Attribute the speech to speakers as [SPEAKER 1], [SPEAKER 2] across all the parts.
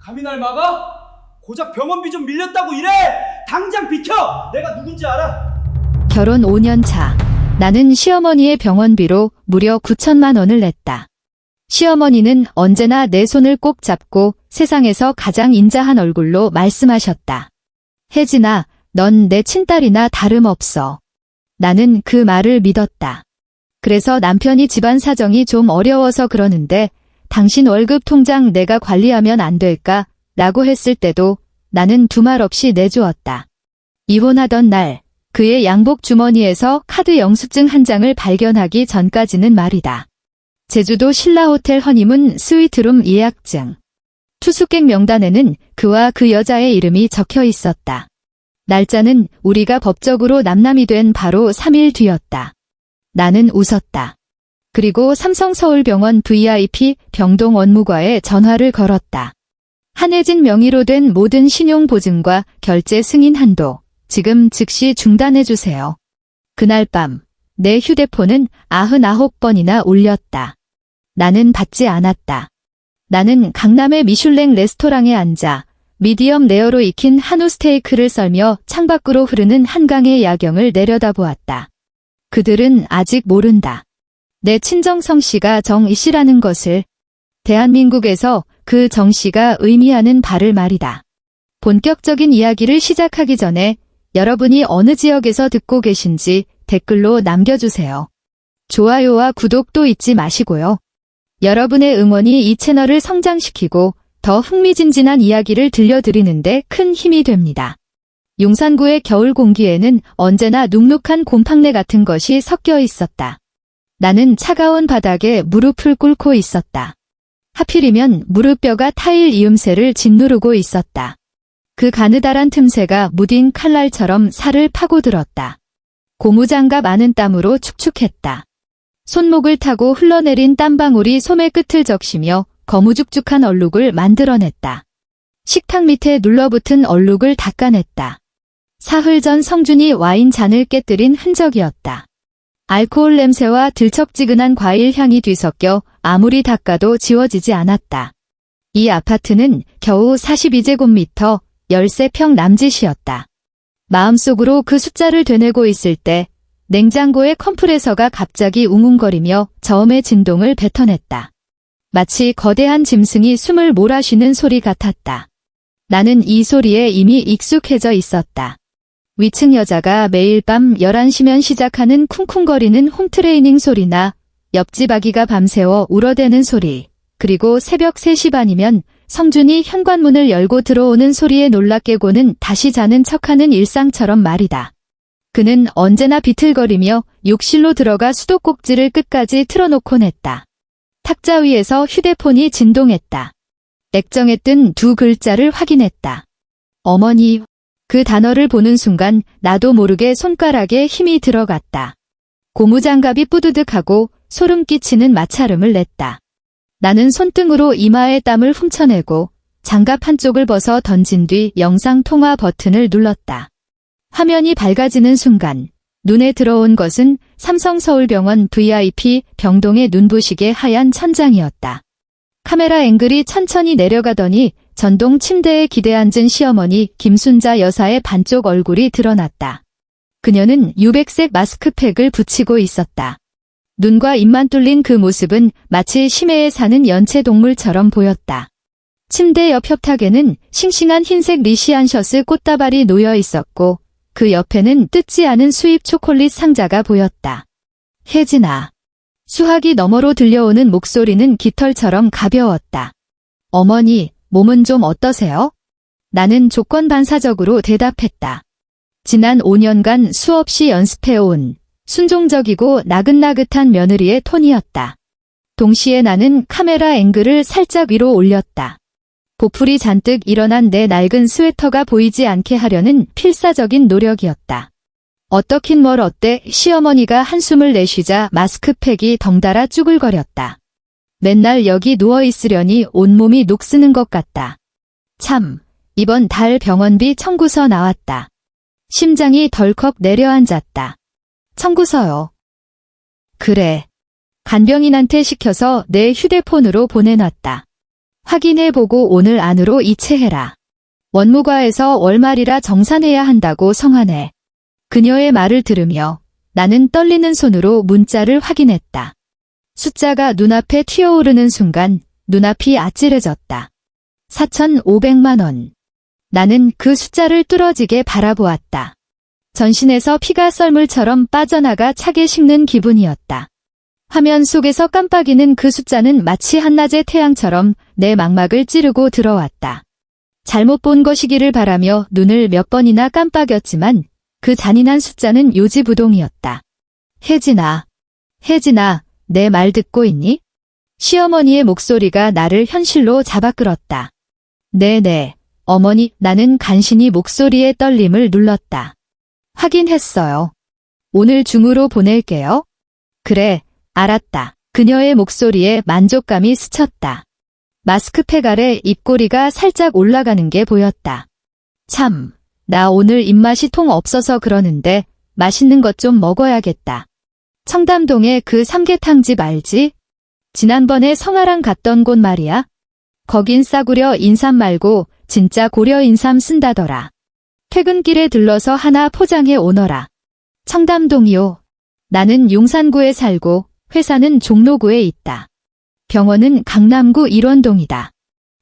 [SPEAKER 1] 감히 날 막아? 고작 병원비 좀 밀렸다고 이래! 당장 비켜! 내가 누군지 알아?
[SPEAKER 2] 결혼 5년 차. 나는 시어머니의 병원비로 무려 9천만 원을 냈다. 시어머니는 언제나 내 손을 꼭 잡고 세상에서 가장 인자한 얼굴로 말씀하셨다. 혜진아, 넌 내 친딸이나 다름없어. 나는 그 말을 믿었다. 그래서 남편이 집안 사정이 좀 어려워서 그러는데 당신 월급 통장 내가 관리하면 안 될까? 라고 했을 때도 나는 두말 없이 내주었다. 이혼하던 날 그의 양복 주머니에서 카드 영수증 한 장을 발견하기 전까지는 말이다. 제주도 신라호텔 허니문 스위트룸 예약증. 투숙객 명단에는 그와 그 여자의 이름이 적혀 있었다. 날짜는 우리가 법적으로 남남이 된 바로 3일 뒤였다. 나는 웃었다. 그리고 삼성서울병원 VIP 병동 원무과에 전화를 걸었다. 한혜진 명의로 된 모든 신용보증과 결제 승인 한도 지금 즉시 중단해주세요. 그날 밤 내 휴대폰은 99번이나 울렸다. 나는 받지 않았다. 나는 강남의 미슐랭 레스토랑에 앉아 미디엄 레어로 익힌 한우 스테이크를 썰며 창밖으로 흐르는 한강의 야경을 내려다보았다. 그들은 아직 모른다. 내 친정 성씨가 정이씨라는 것을. 대한민국에서 그 정씨가 의미하는 바를 말이다. 본격적인 이야기를 시작하기 전에 여러분이 어느 지역에서 듣고 계신지 댓글로 남겨주세요. 좋아요와 구독도 잊지 마시고요. 여러분의 응원이 이 채널을 성장시키고 더 흥미진진한 이야기를 들려드리는데 큰 힘이 됩니다. 용산구의 겨울 공기에는 언제나 눅눅한 곰팡내 같은 것이 섞여 있었다. 나는 차가운 바닥에 무릎을 꿇고 있었다. 하필이면 무릎뼈가 타일 이음새를 짓누르고 있었다. 그 가느다란 틈새가 무딘 칼날처럼 살을 파고들었다. 고무장갑 안은 땀으로 축축했다. 손목을 타고 흘러내린 땀방울이 소매 끝을 적시며 거무죽죽한 얼룩을 만들어냈다. 식탁 밑에 눌러붙은 얼룩을 닦아냈다. 사흘 전 성준이 와인 잔을 깨뜨린 흔적이었다. 알코올 냄새와 들쩍지근한 과일 향이 뒤섞여 아무리 닦아도 지워지지 않았다. 이 아파트는 겨우 42제곱미터 13평 남짓이었다. 마음속으로 그 숫자를 되뇌고 있을 때 냉장고의 컴프레서가 갑자기 웅웅거리며 저음의 진동을 뱉어냈다. 마치 거대한 짐승이 숨을 몰아쉬는 소리 같았다. 나는 이 소리에 이미 익숙해져 있었다. 위층 여자가 매일 밤 11시면 시작하는 쿵쿵거리는 홈트레이닝 소리나 옆집 아기가 밤새워 울어대는 소리, 그리고 새벽 3시 반이면 성준이 현관문을 열고 들어오는 소리에 놀라 깨고는 다시 자는 척하는 일상처럼 말이다. 그는 언제나 비틀거리며 욕실로 들어가 수도꼭지를 끝까지 틀어놓곤 했다. 탁자 위에서 휴대폰이 진동했다. 액정에 뜬 두 글자를 확인했다. 어머니. 그 단어를 보는 순간 나도 모르게 손가락에 힘이 들어갔다. 고무장갑이 뿌드득하고 소름 끼치는 마찰음을 냈다. 나는 손등으로 이마의 땀을 훔쳐내고 장갑 한쪽을 벗어 던진 뒤 영상통화 버튼을 눌렀다. 화면이 밝아지는 순간 눈에 들어온 것은 삼성서울병원 VIP 병동의 눈부시게 하얀 천장이었다. 카메라 앵글이 천천히 내려가더니 전동 침대에 기대 앉은 시어머니 김순자 여사의 반쪽 얼굴이 드러났다. 그녀는 유백색 마스크팩을 붙이고 있었다. 눈과 입만 뚫린 그 모습은 마치 심해에 사는 연체동물처럼 보였다. 침대 옆 협탁에는 싱싱한 흰색 리시안셔스 꽃다발이 놓여 있었고 그 옆에는 뜯지 않은 수입 초콜릿 상자가 보였다. 혜진아. 수화기 너머로 들려오는 목소리는 깃털처럼 가벼웠다. 어머니, 몸은 좀 어떠세요? 나는 조건반사적으로 대답했다. 지난 5년간 수없이 연습해온 순종적이고 나긋나긋한 며느리의 톤이었다. 동시에 나는 카메라 앵글을 살짝 위로 올렸다. 보풀이 잔뜩 일어난 내 낡은 스웨터가 보이지 않게 하려는 필사적인 노력이었다. 어떻긴 뭘 어때? 시어머니가 한숨을 내쉬자 마스크팩이 덩달아 쭈글거렸다. 맨날 여기 누워있으려니 온몸이 녹쓰는 것 같다. 참, 이번 달 병원비 청구서 나왔다. 심장이 덜컥 내려앉았다. 청구서요. 그래. 간병인한테 시켜서 내 휴대폰으로 보내놨다. 확인해보고 오늘 안으로 이체해라. 원무과에서 월말이라 정산해야 한다고 성하네. 그녀의 말을 들으며 나는 떨리는 손으로 문자를 확인했다. 숫자가 눈앞에 튀어오르는 순간 눈앞이 아찔해졌다. 4,500만 원. 나는 그 숫자를 뚫어지게 바라보았다. 전신에서 피가 썰물처럼 빠져나가 차게 식는 기분이었다. 화면 속에서 깜빡이는 그 숫자는 마치 한낮의 태양처럼 내 망막을 찌르고 들어왔다. 잘못 본 것이기를 바라며 눈을 몇 번이나 깜빡였지만 그 잔인한 숫자는 요지부동이었다. 혜진아, 혜진아, 내 말 듣고 있니? 시어머니의 목소리가 나를 현실로 잡아끌었다. 네네, 어머니. 나는 간신히 목소리의 떨림을 눌렀다. 확인했어요. 오늘 중으로 보낼게요. 그래, 알았다. 그녀의 목소리에 만족감이 스쳤다. 마스크팩 아래 입꼬리가 살짝 올라가는 게 보였다. 참, 나 오늘 입맛이 통 없어서 그러는데 맛있는 것 좀 먹어야겠다. 청담동에 그 삼계탕집 알지? 지난번에 성아랑 갔던 곳 말이야. 거긴 싸구려 인삼 말고 진짜 고려 인삼 쓴다더라. 퇴근길에 들러서 하나 포장해 오너라. 청담동이요. 나는 용산구에 살고 회사는 종로구에 있다. 병원은 강남구 일원동이다.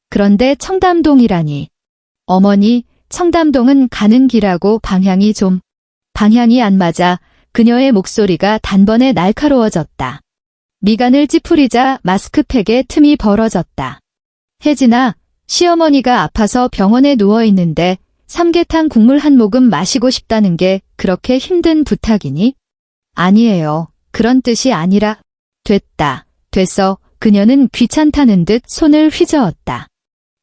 [SPEAKER 2] 그런데 청담동이라니. 어머니, 청담동은 가는 길하고 방향이 안 맞아. 그녀의 목소리가 단번에 날카로워졌다. 미간을 찌푸리자 마스크팩에 틈이 벌어졌다. 혜진아, 시어머니가 아파서 병원에 누워있는데 삼계탕 국물 한 모금 마시고 싶다는 게 그렇게 힘든 부탁이니? 아니에요. 그런 뜻이 아니라. 됐어. 그녀는 귀찮다는 듯 손을 휘저었다.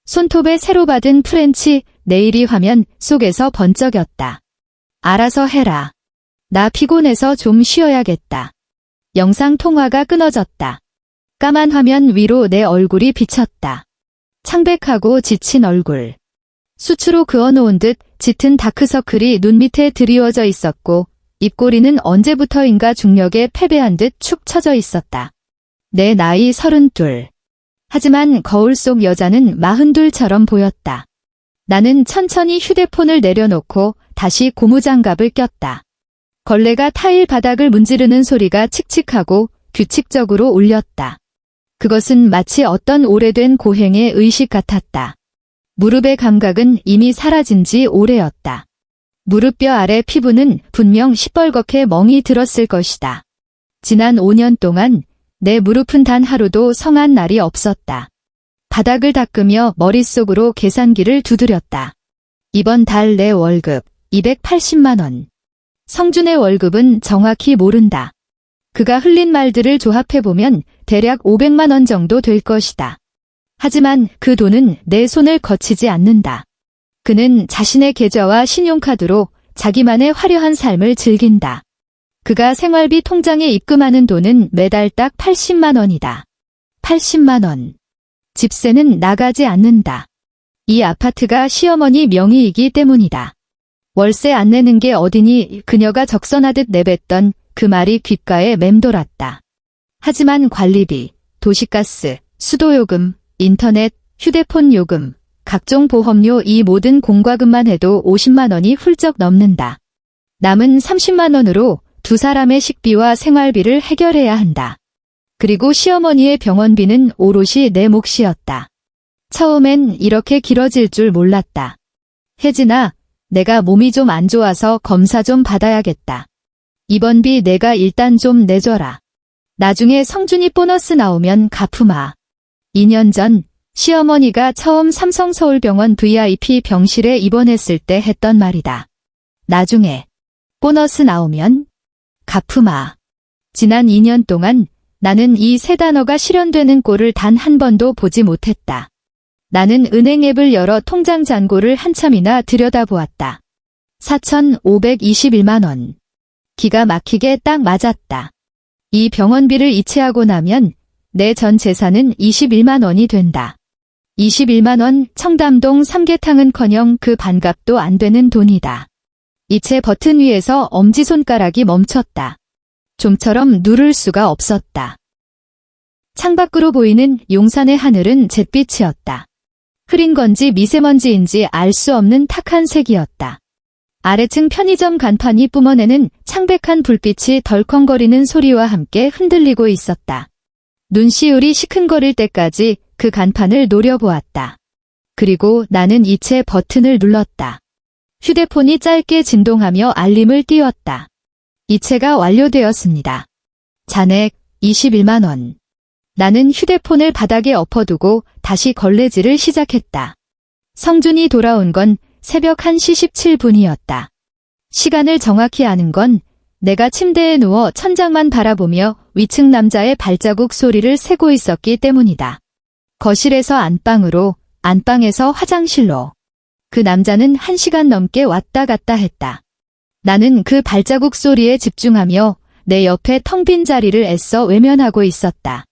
[SPEAKER 2] 손톱에 새로 받은 프렌치 네일이 화면 속에서 번쩍였다. 알아서 해라. 나 피곤해서 좀 쉬어야겠다. 영상 통화가 끊어졌다. 까만 화면 위로 내 얼굴이 비쳤다. 창백하고 지친 얼굴. 수치로 그어놓은 듯 짙은 다크서클이 눈 밑에 드리워져 있었고 입꼬리는 언제부터인가 중력에 패배한 듯 축 처져 있었다. 내 나이 32. 하지만 거울 속 여자는 42처럼 보였다. 나는 천천히 휴대폰을 내려놓고 다시 고무장갑을 꼈다. 걸레가 타일 바닥을 문지르는 소리가 칙칙하고 규칙적으로 울렸다. 그것은 마치 어떤 오래된 고행의 의식 같았다. 무릎의 감각은 이미 사라진 지 오래였다. 무릎뼈 아래 피부는 분명 시뻘겋게 멍이 들었을 것이다. 지난 5년 동안 내 무릎은 단 하루도 성한 날이 없었다. 바닥을 닦으며 머릿속으로 계산기를 두드렸다. 이번 달 내 월급 280만 원. 성준의 월급은 정확히 모른다. 그가 흘린 말들을 조합해보면 대략 500만 원 정도 될 것이다. 하지만 그 돈은 내 손을 거치지 않는다. 그는 자신의 계좌와 신용카드로 자기만의 화려한 삶을 즐긴다. 그가 생활비 통장에 입금하는 돈은 매달 딱 80만 원이다. 80만 원. 집세는 나가지 않는다. 이 아파트가 시어머니 명의이기 때문이다. 월세 안 내는 게 어디니. 그녀가 적선하듯 내뱉던 그 말이 귓가에 맴돌았다. 하지만 관리비, 도시가스, 수도요금, 인터넷, 휴대폰 요금, 각종 보험료 이 모든 공과금만 해도 50만 원이 훌쩍 넘는다. 남은 30만 원으로 두 사람의 식비와 생활비를 해결해야 한다. 그리고 시어머니의 병원비는 오롯이 내 몫이었다. 처음엔 이렇게 길어질 줄 몰랐다. 혜진아, 내가 몸이 좀 안 좋아서 검사 좀 받아야겠다. 입원비 내가 일단 좀 내줘라. 나중에 성준이 보너스 나오면 갚으마. 2년 전 시어머니가 처음 삼성서울병원 VIP 병실에 입원했을 때 했던 말이다. 나중에 보너스 나오면 갚으마. 지난 2년 동안 나는 이 세 단어가 실현되는 꼴을 단 한 번도 보지 못했다. 나는 은행 앱을 열어 통장 잔고를 한참이나 들여다보았다. 4,521만 원. 기가 막히게 딱 맞았다. 이 병원비를 이체하고 나면 내 전 재산은 21만 원이 된다. 21만 원. 청담동 삼계탕은커녕 그 반값도 안 되는 돈이다. 이체 버튼 위에서 엄지손가락이 멈췄다. 좀처럼 누를 수가 없었다. 창밖으로 보이는 용산의 하늘은 잿빛이었다. 흐린 건지 미세먼지인지 알 수 없는 탁한 색이었다. 아래층 편의점 간판이 뿜어내는 창백한 불빛이 덜컹거리는 소리와 함께 흔들리고 있었다. 눈시울이 시큰거릴 때까지 그 간판을 노려보았다. 그리고 나는 이체 버튼을 눌렀다. 휴대폰이 짧게 진동하며 알림을 띄웠다. 이체가 완료되었습니다. 잔액 21만 원. 나는 휴대폰을 바닥에 엎어두고 다시 걸레질을 시작했다. 성준이 돌아온 건 새벽 1시 17분이었다. 시간을 정확히 아는 건 내가 침대에 누워 천장만 바라보며 위층 남자의 발자국 소리를 세고 있었기 때문이다. 거실에서 안방으로, 안방에서 화장실로. 그 남자는 1시간 넘게 왔다 갔다 했다. 나는 그 발자국 소리에 집중하며 내 옆에 텅 빈 자리를 애써 외면하고 있었다.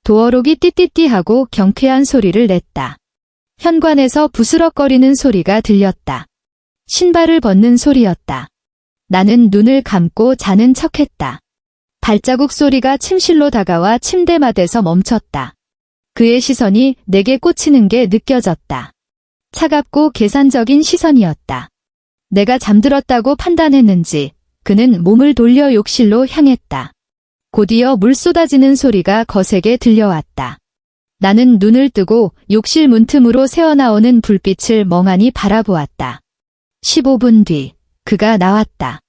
[SPEAKER 2] 도어록이 띠띠띠하고 경쾌한 소리를 냈다. 현관에서 부스럭거리는 소리가 들렸다. 신발을 벗는 소리였다. 나는 눈을 감고 자는 척했다. 발자국 소리가 침실로 다가와 침대맡에서 멈췄다. 그의 시선이 내게 꽂히는 게 느껴졌다. 차갑고 계산적인 시선이었다. 내가 잠들었다고 판단했는지 그는 몸을 돌려 욕실로 향했다. 곧이어 물 쏟아지는 소리가 거세게 들려왔다. 나는 눈을 뜨고 욕실 문틈으로 새어나오는 불빛을 멍하니 바라보았다. 15분 뒤 그가 나왔다.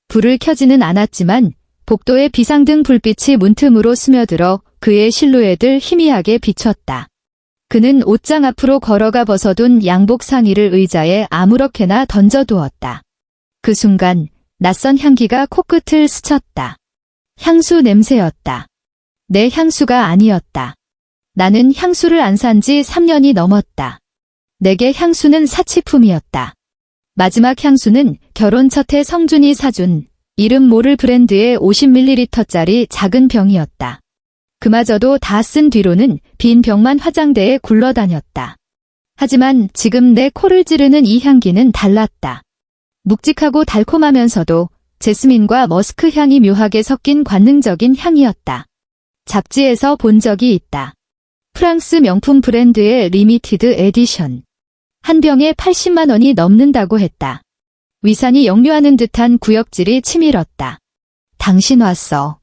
[SPEAKER 2] 불을 켜지는 않았지만 복도의 비상등 불빛이 문틈으로 스며들어 그의 실루엣을 희미하게 비췄다. 그는 옷장 앞으로 걸어가 벗어둔 양복 상의를 의자에 아무렇게나 던져두었다. 그 순간 낯선 향기가 코끝을 스쳤다. 향수 냄새였다. 내 향수가 아니었다. 나는 향수를 안 산 지 3년이 넘었다. 내게 향수는 사치품이었다. 마지막 향수는 결혼 첫 해 성준이 사준 이름 모를 브랜드의 50ml짜리 작은 병이었다. 그마저도 다 쓴 뒤로는 빈 병만 화장대에 굴러다녔다. 하지만 지금 내 코를 찌르는 이 향기는 달랐다. 묵직하고 달콤하면서도 제스민과 머스크 향이 묘하게 섞인 관능적인 향이었다. 잡지에서 본 적이 있다. 프랑스 명품 브랜드의 리미티드 에디션. 한 병에 80만 원이 넘는다고 했다. 위산이 역류하는 듯한 구역질이 치밀었다. 당신 왔어.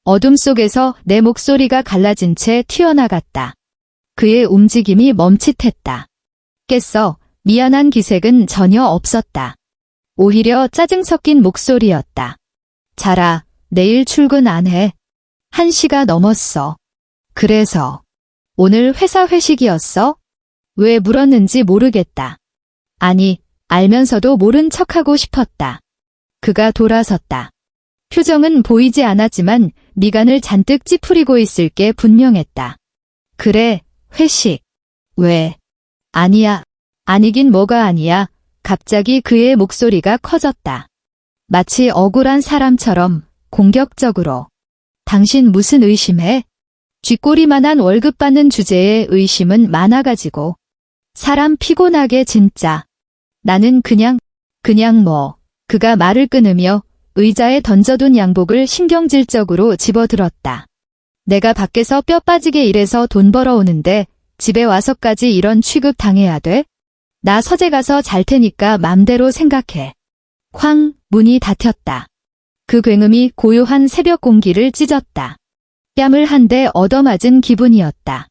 [SPEAKER 2] 어둠 속에서 내 목소리가 갈라진 채 튀어나갔다. 그의 움직임이 멈칫했다. 깼어. 미안한 기색은 전혀 없었다. 오히려 짜증 섞인 목소리였다. 자라, 내일 출근 안 해. 1시가 넘었어. 그래서 오늘 회사 회식이었어? 왜 물었는지 모르겠다. 아니, 알면서도 모른 척하고 싶었다. 그가 돌아섰다. 표정은 보이지 않았지만 미간을 잔뜩 찌푸리고 있을 게 분명했다. 그래, 회식. 왜? 아니야. 아니긴 뭐가 아니야. 갑자기 그의 목소리가 커졌다. 마치 억울한 사람처럼 공격적으로. 당신 무슨 의심해? 쥐꼬리만한 월급 받는 주제에 의심은 많아가지고. 사람 피곤하게 진짜. 나는 그냥 뭐. 그가 말을 끊으며 의자에 던져둔 양복을 신경질적으로 집어들었다. 내가 밖에서 뼈 빠지게 일해서 돈 벌어오는데 집에 와서까지 이런 취급 당해야 돼? 나 서재 가서 잘 테니까 맘대로 생각해. 쾅, 문이 닫혔다. 그 굉음이 고요한 새벽 공기를 찢었다. 뺨을 한 대 얻어맞은 기분이었다.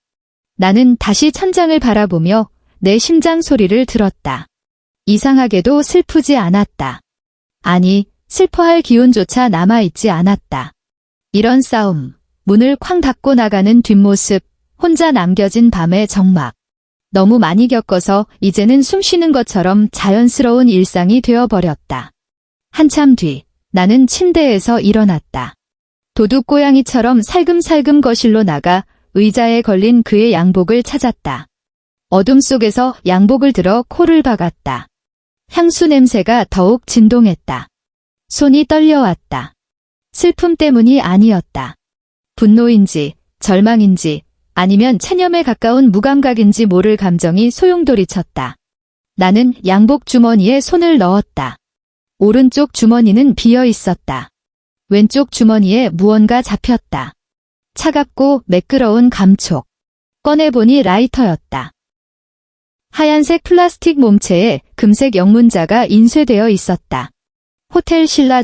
[SPEAKER 2] 나는 다시 천장을 바라보며 내 심장 소리를 들었다. 이상하게도 슬프지 않았다. 아니, 슬퍼할 기운조차 남아있지 않았다. 이런 싸움, 문을 쾅 닫고 나가는 뒷모습, 혼자 남겨진 밤의 적막. 너무 많이 겪어서 이제는 숨 쉬는 것처럼 자연스러운 일상이 되어버렸다. 한참 뒤, 나는 침대에서 일어났다. 도둑고양이처럼 살금살금 거실로 나가 의자에 걸린 그의 양복을 찾았다. 어둠 속에서 양복을 들어 코를 박았다. 향수 냄새가 더욱 진동했다. 손이 떨려왔다. 슬픔 때문이 아니었다. 분노인지, 절망인지, 아니면 체념에 가까운 무감각인지 모를 감정이 소용돌이쳤다. 나는 양복 주머니에 손을 넣었다. 오른쪽 주머니는 비어 있었다. 왼쪽 주머니에 무언가 잡혔다. 차갑고 매끄러운 감촉. 꺼내보니 라이터였다. 하얀색 플라스틱 몸체에 금색 영문자가 인쇄되어 있었다. 호텔 신라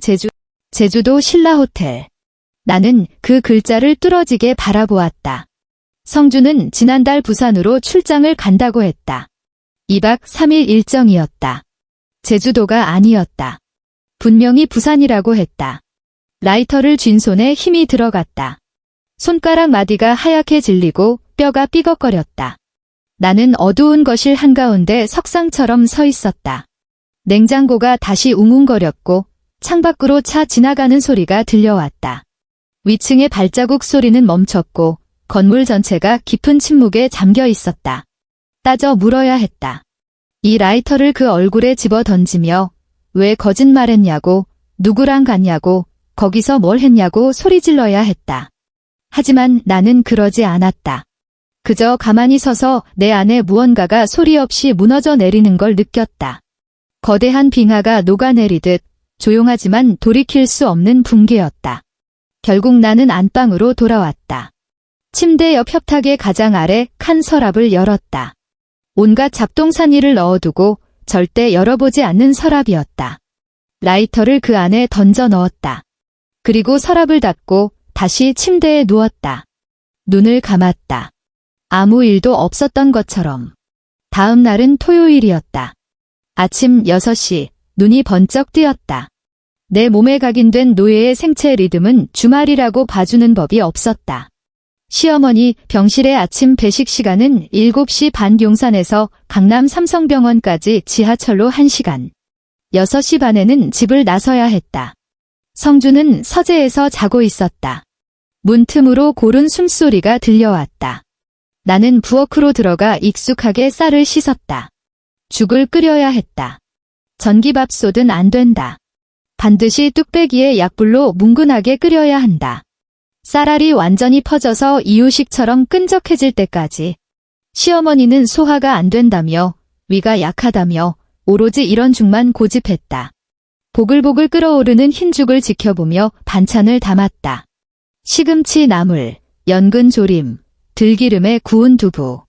[SPEAKER 2] 제주도 신라 호텔. 나는 그 글자를 뚫어지게 바라보았다. 성주는 지난달 부산으로 출장을 간다고 했다. 2박 3일 일정이었다. 제주도가 아니었다. 분명히 부산이라고 했다. 라이터를 쥔 손에 힘이 들어갔다. 손가락 마디가 하얗게 질리고 뼈가 삐걱거렸다. 나는 어두운 거실 한가운데 석상처럼 서 있었다. 냉장고가 다시 웅웅거렸고 창밖으로 차 지나가는 소리가 들려왔다. 위층의 발자국 소리는 멈췄고 건물 전체가 깊은 침묵에 잠겨 있었다. 따져 물어야 했다. 이 라이터를 그 얼굴에 집어 던지며 왜 거짓말했냐고, 누구랑 갔냐고, 거기서 뭘 했냐고 소리 질러야 했다. 하지만 나는 그러지 않았다. 그저 가만히 서서 내 안에 무언가가 소리 없이 무너져 내리는 걸 느꼈다. 거대한 빙하가 녹아내리듯 조용하지만 돌이킬 수 없는 붕괴였다. 결국 나는 안방으로 돌아왔다. 침대 옆 협탁의 가장 아래 칸 서랍을 열었다. 온갖 잡동사니를 넣어두고 절대 열어보지 않는 서랍이었다. 라이터를 그 안에 던져 넣었다. 그리고 서랍을 닫고 다시 침대에 누웠다. 눈을 감았다. 아무 일도 없었던 것처럼. 다음 날은 토요일이었다. 아침 6시, 눈이 번쩍 뜨였다. 내 몸에 각인된 노예의 생체 리듬은 주말이라고 봐주는 법이 없었다. 시어머니 병실의 아침 배식 시간은 7시 반 용산에서 강남 삼성병원까지 지하철로 1시간. 6시 반에는 집을 나서야 했다. 성주는 서재에서 자고 있었다. 문 틈으로 고른 숨소리가 들려왔다. 나는 부엌으로 들어가 익숙하게 쌀을 씻었다. 죽을 끓여야 했다. 전기밥솥은 안 된다. 반드시 뚝배기에 약불로 뭉근하게 끓여야 한다. 쌀알이 완전히 퍼져서 이유식처럼 끈적해질 때까지. 시어머니는 소화가 안 된다며, 위가 약하다며, 오로지 이런 죽만 고집했다. 보글보글 끓어오르는 흰죽을 지켜보며 반찬을 담았다. 시금치 나물, 연근 조림, 들기름에 구운 두부.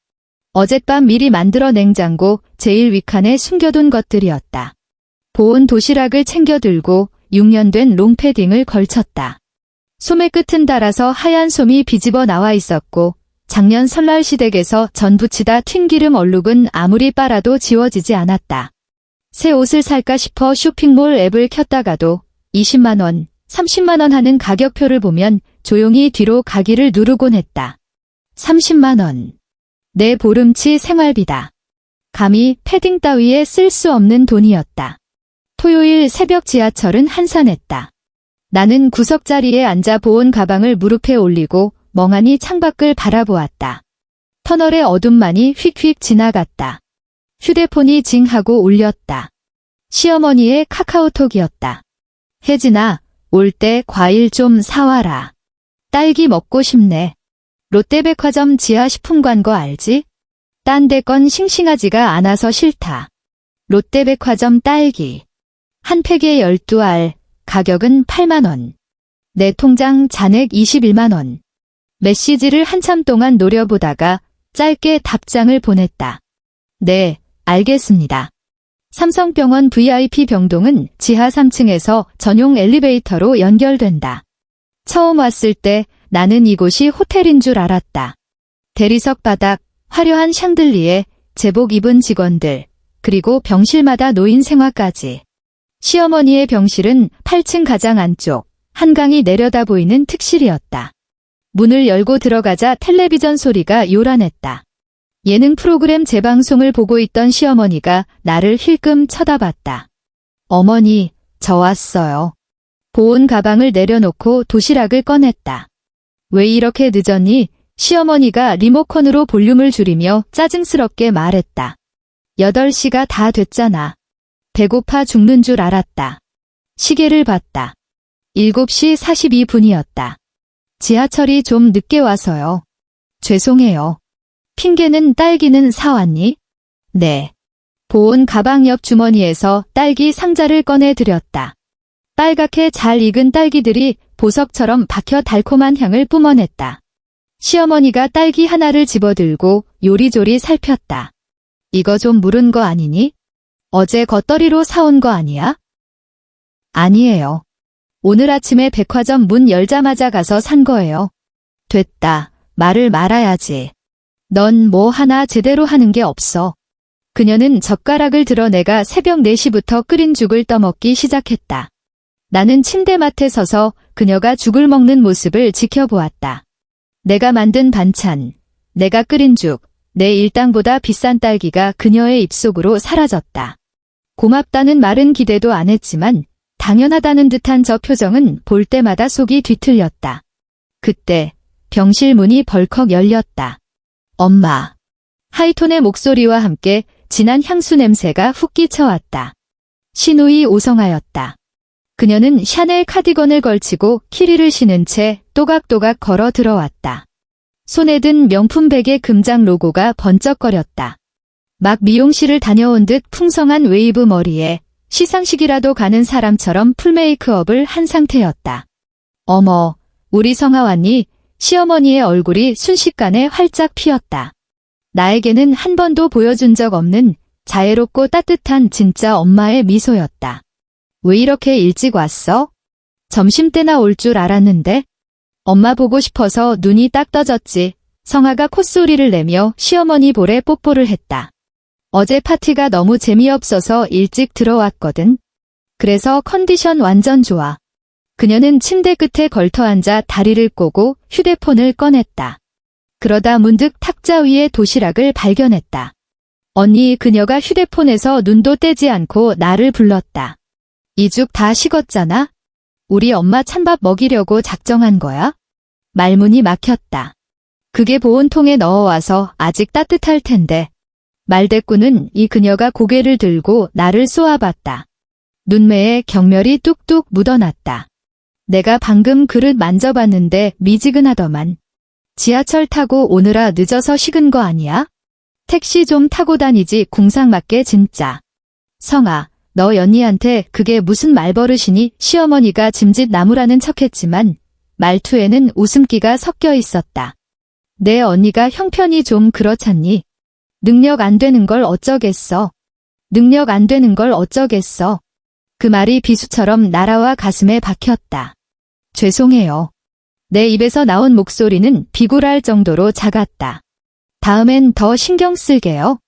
[SPEAKER 2] 어젯밤 미리 만들어 냉장고 제일 윗칸에 숨겨둔 것들이었다. 보온 도시락을 챙겨 들고 6년 된 롱패딩을 걸쳤다. 소매 끝은 닳아서 하얀 솜이 비집어 나와 있었고 작년 설날 시댁에서 전 부치다 튄 기름 얼룩은 아무리 빨아도 지워지지 않았다. 새 옷을 살까 싶어 쇼핑몰 앱을 켰다가도 20만 원, 30만 원 하는 가격표를 보면 조용히 뒤로 가기를 누르곤 했다. 30만 원. 내 보름치 생활비다. 감히 패딩 따위에 쓸 수 없는 돈이었다. 토요일 새벽 지하철은 한산했다. 나는 구석자리에 앉아 보온 가방을 무릎에 올리고 멍하니 창밖을 바라보았다. 터널의 어둠만이 휙휙 지나갔다. 휴대폰이 징하고 울렸다. 시어머니의 카카오톡이었다. 혜진아, 올 때 과일 좀 사와라. 딸기 먹고 싶네. 롯데백화점 지하식품관 거 알지? 딴 데 건 싱싱하지가 않아서 싫다. 롯데백화점 딸기. 한 팩에 12알, 가격은 8만 원. 내 통장 잔액 21만 원. 메시지를 한참 동안 노려보다가 짧게 답장을 보냈다. 네, 알겠습니다. 삼성병원 VIP 병동은 지하 3층에서 전용 엘리베이터로 연결된다. 처음 왔을 때 나는 이곳이 호텔인 줄 알았다. 대리석 바닥, 화려한 샹들리에 제복 입은 직원들, 그리고 병실마다 노인 생화까지. 시어머니의 병실은 8층 가장 안쪽, 한강이 내려다 보이는 특실이었다. 문을 열고 들어가자 텔레비전 소리가 요란했다. 예능 프로그램 재방송을 보고 있던 시어머니가 나를 힐끔 쳐다봤다. 어머니, 저 왔어요. 보온 가방을 내려놓고 도시락을 꺼냈다. 왜 이렇게 늦었니? 시어머니가 리모컨으로 볼륨을 줄이며 짜증스럽게 말했다. 8시가 다 됐잖아. 배고파 죽는 줄 알았다. 시계를 봤다. 7시 42분이었다. 지하철이 좀 늦게 와서요. 죄송해요. 핑계는 딸기는 사왔니? 네. 보온 가방 옆 주머니에서 딸기 상자를 꺼내 드렸다. 빨갛게 잘 익은 딸기들이 보석처럼 박혀 달콤한 향을 뿜어냈다. 시어머니가 딸기 하나를 집어들고 요리조리 살폈다. 이거 좀 무른 거 아니니? 어제 겉덜이로 사온 거 아니야? 아니에요. 오늘 아침에 백화점 문 열자마자 가서 산 거예요. 됐다. 말을 말아야지. 넌 뭐 하나 제대로 하는 게 없어. 그녀는 젓가락을 들어 내가 새벽 4시부터 끓인 죽을 떠먹기 시작했다. 나는 침대맡에 서서 그녀가 죽을 먹는 모습을 지켜보았다. 내가 만든 반찬, 내가 끓인 죽, 내 일당보다 비싼 딸기가 그녀의 입속으로 사라졌다. 고맙다는 말은 기대도 안 했지만 당연하다는 듯한 저 표정은 볼 때마다 속이 뒤틀렸다. 그때 병실 문이 벌컥 열렸다. 엄마. 하이톤의 목소리와 함께 진한 향수 냄새가 훅 끼쳐왔다. 신우이 오성하였다. 그녀는 샤넬 카디건을 걸치고 키리를 신은 채 또각또각 걸어 들어왔다. 손에 든 명품 베개 금장 로고가 번쩍거렸다. 막 미용실을 다녀온 듯 풍성한 웨이브 머리에 시상식이라도 가는 사람처럼 풀메이크업을 한 상태였다. 어머, 우리 성아 왔니? 시어머니의 얼굴이 순식간에 활짝 피었다. 나에게는 한 번도 보여준 적 없는 자애롭고 따뜻한 진짜 엄마의 미소였다. 왜 이렇게 일찍 왔어? 점심때나 올 줄 알았는데? 엄마 보고 싶어서 눈이 딱 떠졌지. 성아가 콧소리를 내며 시어머니 볼에 뽀뽀를 했다. 어제 파티가 너무 재미없어서 일찍 들어왔거든. 그래서 컨디션 완전 좋아. 그녀는 침대 끝에 걸터앉아 다리를 꼬고 휴대폰을 꺼냈다. 그러다 문득 탁자 위에 도시락을 발견했다. 언니, 그녀가 휴대폰에서 눈도 떼지 않고 나를 불렀다. 이 죽 다 식었잖아? 우리 엄마 찬밥 먹이려고 작정한 거야? 말문이 막혔다. 그게 보온통에 넣어와서 아직 따뜻할 텐데. 말대꾸는 이 그녀가 고개를 들고 나를 쏘아봤다. 눈매에 경멸이 뚝뚝 묻어났다. 내가 방금 그릇 만져봤는데 미지근하더만. 지하철 타고 오느라 늦어서 식은 거 아니야? 택시 좀 타고 다니지 궁상맞게 진짜. 성아, 너 연희한테 그게 무슨 말버릇이니? 시어머니가 짐짓 나무라는 척했지만 말투에는 웃음기가 섞여 있었다. 내 언니가 형편이 좀 그렇잖니. 능력 안 되는 걸 어쩌겠어. 능력 안 되는 걸 어쩌겠어. 그 말이 비수처럼 날아와 가슴에 박혔다. 죄송해요. 내 입에서 나온 목소리는 비굴할 정도로 작았다. 다음엔 더 신경 쓸게요.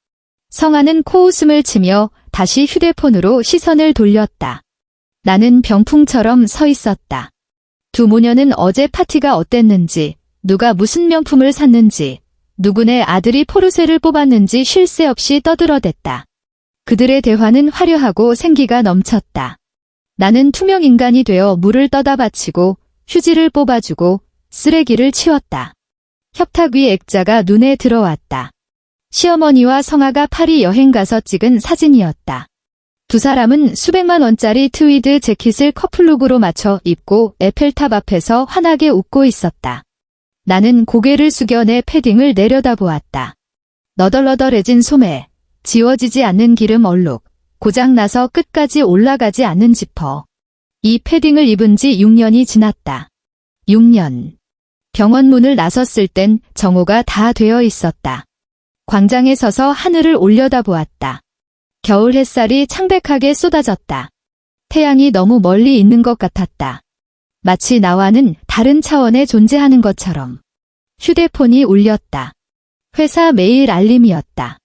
[SPEAKER 2] 성아는 코웃음을 치며 다시 휴대폰으로 시선을 돌렸다. 나는 병풍처럼 서 있었다. 두 모녀는 어제 파티가 어땠는지, 누가 무슨 명품을 샀는지, 누구네 아들이 포르쉐를 뽑았는지 쉴 새 없이 떠들어댔다. 그들의 대화는 화려하고 생기가 넘쳤다. 나는 투명 인간이 되어 물을 떠다 바치고 휴지를 뽑아주고 쓰레기를 치웠다. 협탁 위 액자가 눈에 들어왔다. 시어머니와 성아가 파리 여행 가서 찍은 사진이었다. 두 사람은 수백만 원짜리 트위드 재킷을 커플룩으로 맞춰 입고 에펠탑 앞에서 환하게 웃고 있었다. 나는 고개를 숙여 내 패딩을 내려다보았다. 너덜너덜해진 소매, 지워지지 않는 기름 얼룩, 고장나서 끝까지 올라가지 않는 지퍼. 이 패딩을 입은 지 6년이 지났다. 6년. 병원 문을 나섰을 땐 정오가 다 되어 있었다. 광장에 서서 하늘을 올려다보았다. 겨울 햇살이 창백하게 쏟아졌다. 태양이 너무 멀리 있는 것 같았다. 마치 나와는 다른 차원에 존재하는 것처럼. 휴대폰이 울렸다. 회사 메일 알림이었다.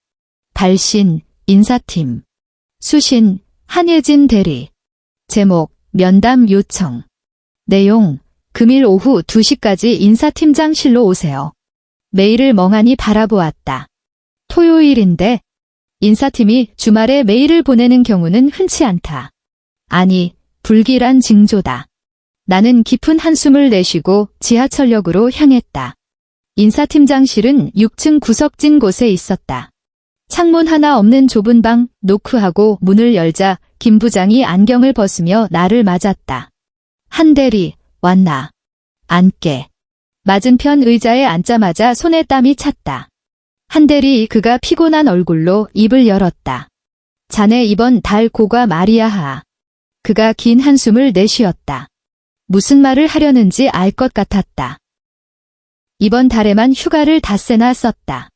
[SPEAKER 2] 발신, 인사팀. 수신, 한예진 대리. 제목, 면담 요청. 내용, 금일 오후 2시까지 인사팀장실로 오세요. 메일을 멍하니 바라보았다. 토요일인데 인사팀이 주말에 메일을 보내는 경우는 흔치 않다. 아니, 불길한 징조다. 나는 깊은 한숨을 내쉬고 지하철역으로 향했다. 인사팀장실은 6층 구석진 곳에 있었다. 창문 하나 없는 좁은 방, 노크하고 문을 열자 김 부장이 안경을 벗으며 나를 맞았다. 한 대리, 왔나? 앉게. 맞은편 의자에 앉자마자 손에 땀이 찼다. 한 대리 그가 피곤한 얼굴로 입을 열었다. 자네 이번 달 고과 말이야 하. 그가 긴 한숨을 내쉬었다. 무슨 말을 하려는지 알 것 같았다. 이번 달에만 휴가를 닷새나 썼다.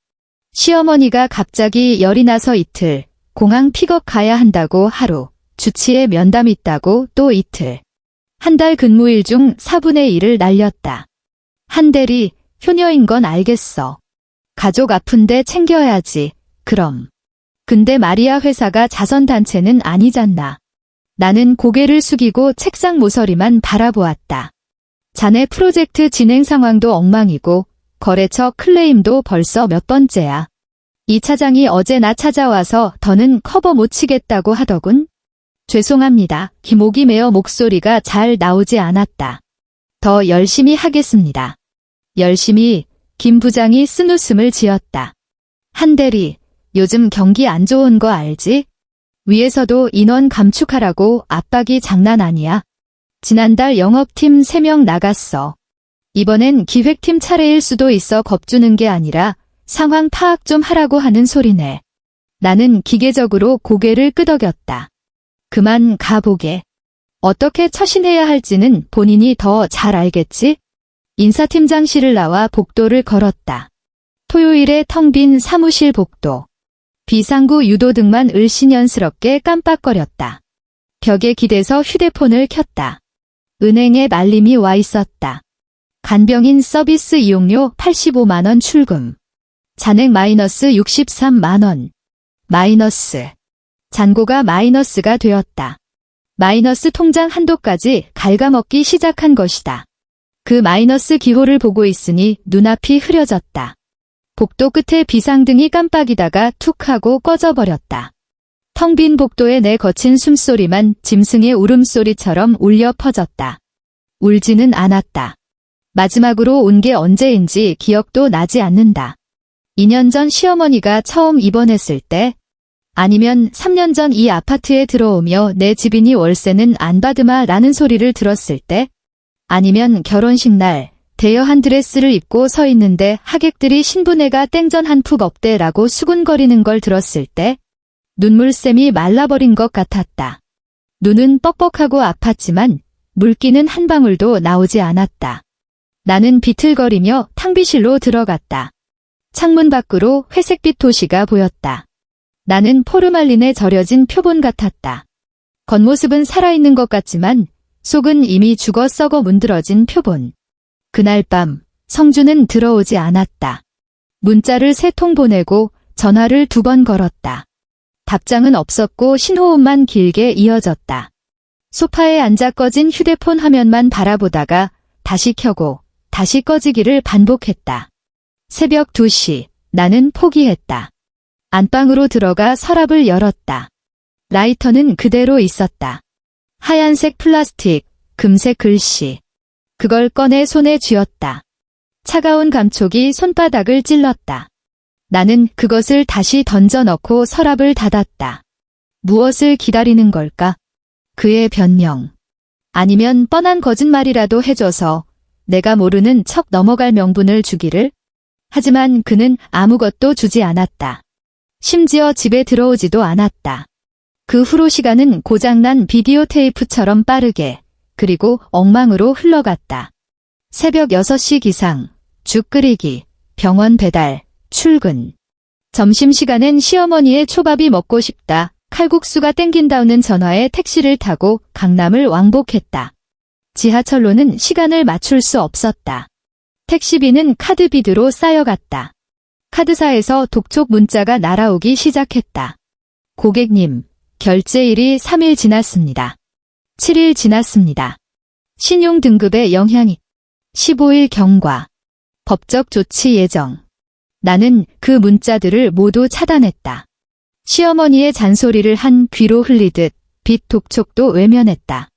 [SPEAKER 2] 시어머니가 갑자기 열이 나서 이틀, 공항 픽업 가야 한다고 하루, 주치의 면담 있다고 또 이틀. 한 달 근무일 중 4분의 1을 날렸다. 한 대리, 효녀인 건 알겠어. 가족 아픈데 챙겨야지. 그럼. 근데 마리아 회사가 자선단체는 아니잖아. 나는 고개를 숙이고 책상 모서리만 바라보았다. 자네 프로젝트 진행 상황도 엉망이고 거래처 클레임도 벌써 몇 번째야. 이 차장이 어제 나 찾아와서 더는 커버 못 치겠다고 하더군. 죄송합니다. 목이 메어 목소리가 잘 나오지 않았다. 더 열심히 하겠습니다. 열심히. 김 부장이 쓴웃음을 지었다. 한 대리, 요즘 경기 안 좋은 거 알지? 위에서도 인원 감축하라고 압박이 장난 아니야. 지난달 영업팀 3명 나갔어. 이번엔 기획팀 차례일 수도 있어 겁주는 게 아니라 상황 파악 좀 하라고 하는 소리네. 나는 기계적으로 고개를 끄덕였다. 그만 가보게. 어떻게 처신해야 할지는 본인이 더 잘 알겠지? 인사팀장실을 나와 복도를 걸었다. 토요일에 텅 빈 사무실 복도. 비상구 유도 등만 을씨년스럽게 깜빡거렸다. 벽에 기대서 휴대폰을 켰다. 은행에 말림이 와 있었다. 간병인 서비스 이용료 85만원 출금. 잔액 마이너스 63만원. 마이너스. 잔고가 마이너스가 되었다. 마이너스 통장 한도까지 갉아먹기 시작한 것이다. 그 마이너스 기호를 보고 있으니 눈앞이 흐려졌다. 복도 끝에 비상등이 깜빡이다가 툭 하고 꺼져버렸다. 텅 빈 복도에 내 거친 숨소리만 짐승의 울음소리처럼 울려 퍼졌다. 울지는 않았다. 마지막으로 온 게 언제인지 기억도 나지 않는다. 2년 전 시어머니가 처음 입원했을 때, 아니면 3년 전 이 아파트에 들어오며 내 집이니 월세는 안 받으마 라는 소리를 들었을 때, 아니면 결혼식 날 대여한 드레스를 입고 서 있는데 하객들이 신부네가 땡전 한 푼 없대 라고 수군거리는 걸 들었을 때 눈물샘이 말라버린 것 같았다. 눈은 뻑뻑하고 아팠지만 물기는 한 방울도 나오지 않았다. 나는 비틀거리며 탕비실로 들어갔다. 창문 밖으로 회색빛 도시가 보였다. 나는 포르말린에 절여진 표본 같았다. 겉모습은 살아있는 것 같지만 속은 이미 죽어 썩어 문드러진 표본. 그날 밤 성주는 들어오지 않았다. 문자를 3통 보내고 전화를 2번 걸었다. 답장은 없었고 신호음만 길게 이어졌다. 소파에 앉아 꺼진 휴대폰 화면만 바라보다가 다시 켜고 다시 꺼지기를 반복했다. 새벽 2시, 나는 포기했다. 안방으로 들어가 서랍을 열었다. 라이터는 그대로 있었다. 하얀색 플라스틱, 금색 글씨. 그걸 꺼내 손에 쥐었다. 차가운 감촉이 손바닥을 찔렀다. 나는 그것을 다시 던져 넣고 서랍을 닫았다. 무엇을 기다리는 걸까? 그의 변명. 아니면 뻔한 거짓말이라도 해줘서 내가 모르는 척 넘어갈 명분을 주기를? 하지만 그는 아무것도 주지 않았다. 심지어 집에 들어오지도 않았다. 그 후로 시간은 고장난 비디오 테이프처럼 빠르게, 그리고 엉망으로 흘러갔다. 새벽 6시 기상, 죽 끓이기, 병원 배달, 출근. 점심시간엔 시어머니의 초밥이 먹고 싶다. 칼국수가 땡긴다는 전화에 택시를 타고 강남을 왕복했다. 지하철로는 시간을 맞출 수 없었다. 택시비는 카드비드로 쌓여갔다. 카드사에서 독촉 문자가 날아오기 시작했다. 고객님, 결제일이 3일 지났습니다. 7일 지났습니다. 신용등급에 영향이 15일 경과. 법적 조치 예정. 나는 그 문자들을 모두 차단했다. 시어머니의 잔소리를 한 귀로 흘리듯 빚 독촉도 외면했다.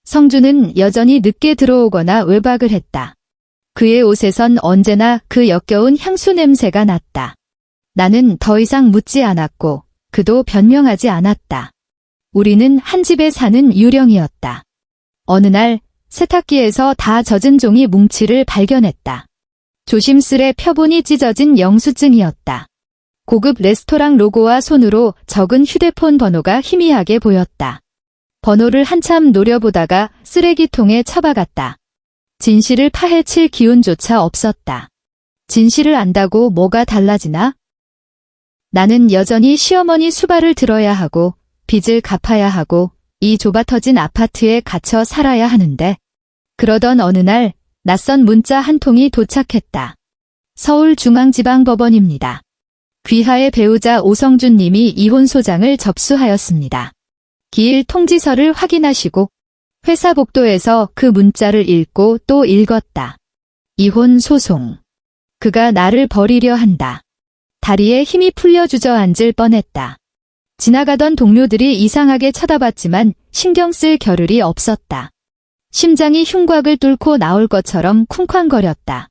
[SPEAKER 2] 성주는 여전히 늦게 들어오거나 외박을 했다. 그의 옷에선 언제나 그 역겨운 향수 냄새가 났다. 나는 더 이상 묻지 않았고 그도 변명하지 않았다. 우리는 한 집에 사는 유령이었다. 어느 날 세탁기에서 다 젖은 종이 뭉치를 발견했다. 조심스레 표본이 찢어진 영수증이었다. 고급 레스토랑 로고와 손으로 적은 휴대폰 번호가 희미하게 보였다. 번호를 한참 노려보다가 쓰레기통에 처박았다. 진실을 파헤칠 기운조차 없었다. 진실을 안다고 뭐가 달라지나? 나는 여전히 시어머니 수발을 들어야 하고 빚을 갚아야 하고 이 좁아터진 아파트에 갇혀 살아야 하는데 그러던 어느 날 낯선 문자 한 통이 도착했다. 서울중앙지방법원입니다. 귀하의 배우자 오성준 님이 이혼 소장을 접수하였습니다. 기일 통지서를 확인하시고 회사 복도에서 그 문자를 읽고 또 읽었다. 이혼 소송. 그가 나를 버리려 한다. 다리에 힘이 풀려 주저앉을 뻔했다. 지나가던 동료들이 이상하게 쳐다봤지만 신경 쓸 겨를이 없었다. 심장이 흉곽을 뚫고 나올 것처럼 쿵쾅거렸다.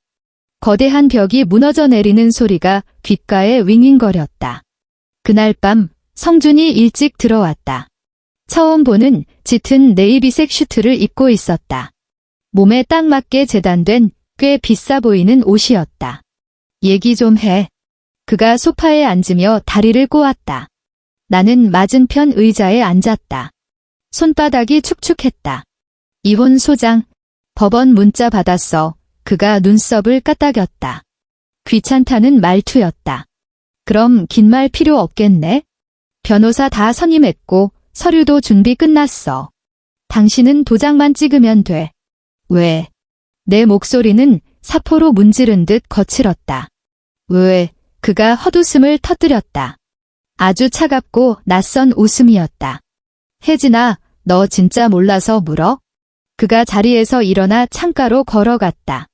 [SPEAKER 2] 거대한 벽이 무너져 내리는 소리가 귓가에 윙윙거렸다. 그날 밤 성준이 일찍 들어왔다. 처음 보는 짙은 네이비색 슈트를 입고 있었다. 몸에 딱 맞게 재단된 꽤 비싸 보이는 옷이었다. 얘기 좀 해. 그가 소파에 앉으며 다리를 꼬았다. 나는 맞은편 의자에 앉았다. 손바닥이 축축했다. 이혼 소장. 법원 문자 받았어. 그가 눈썹을 까딱였다. 귀찮다는 말투였다. 그럼 긴 말 필요 없겠네? 변호사 다 선임했고 서류도 준비 끝났어. 당신은 도장만 찍으면 돼. 왜? 내 목소리는 사포로 문지른 듯 거칠었다. 왜? 그가 헛웃음을 터뜨렸다. 아주 차갑고 낯선 웃음이었다. 혜진아, 너 진짜 몰라서 물어? 그가 자리에서 일어나 창가로 걸어갔다.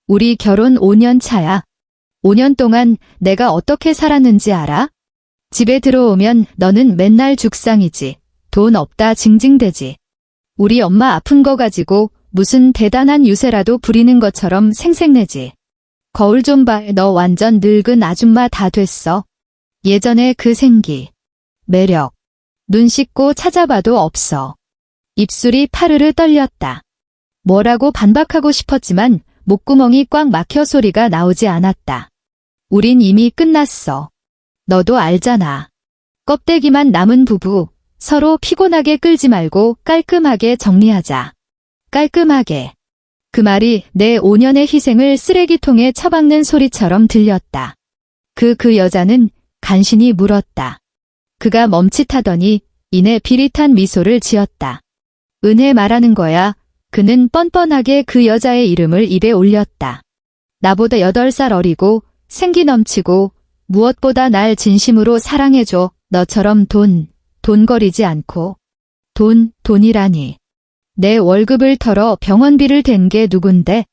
[SPEAKER 2] 우리 결혼 5년 차야. 5년 동안 내가 어떻게 살았는지 알아? 집에 들어오면 너는 맨날 죽상이지. 돈 없다 징징대지. 우리 엄마 아픈 거 가지고 무슨 대단한 유세라도 부리는 것처럼 생색내지. 거울 좀 봐. 너 완전 늙은 아줌마 다 됐어. 예전에 그 생기, 매력, 눈 씻고 찾아봐도 없어. 입술이 파르르 떨렸다. 뭐라고 반박하고 싶었지만 목구멍이 꽉 막혀 소리가 나오지 않았다. 우린 이미 끝났어. 너도 알잖아. 껍데기만 남은 부부, 서로 피곤하게 끌지 말고 깔끔하게 정리하자. 깔끔하게. 그 말이 내 5년의 희생을 쓰레기통에 처박는 소리처럼 들렸다. 그 여자는 간신히 물었다. 그가 멈칫하더니 이내 비릿한 미소를 지었다. 은혜 말하는 거야. 그는 뻔뻔하게 그 여자의 이름을 입에 올렸다. 나보다 8살 어리고 생기 넘치고 무엇보다 날 진심으로 사랑해줘. 너처럼 돈거리지 않고. 돈이라니. 내 월급을 털어 병원비를 댄 게 누군데?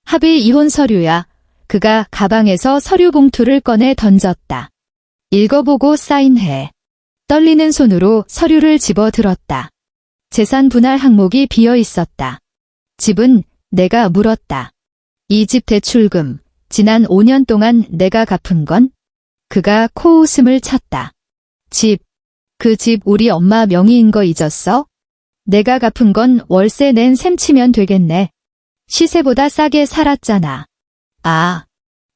[SPEAKER 2] 합의 이혼 서류야. 그가 가방에서 서류 봉투를 꺼내 던졌다. 읽어보고 사인해. 떨리는 손으로 서류를 집어들었다. 재산 분할 항목이 비어 있었다. 집은 내가 물었다. 이 집 대출금, 지난 5년 동안 내가 갚은 건? 그가 코웃음을 쳤다. 그 집 우리 엄마 명의인 거 잊었어? 내가 갚은 건 월세 낸 셈 치면 되겠네. 시세보다 싸게 살았잖아. 아,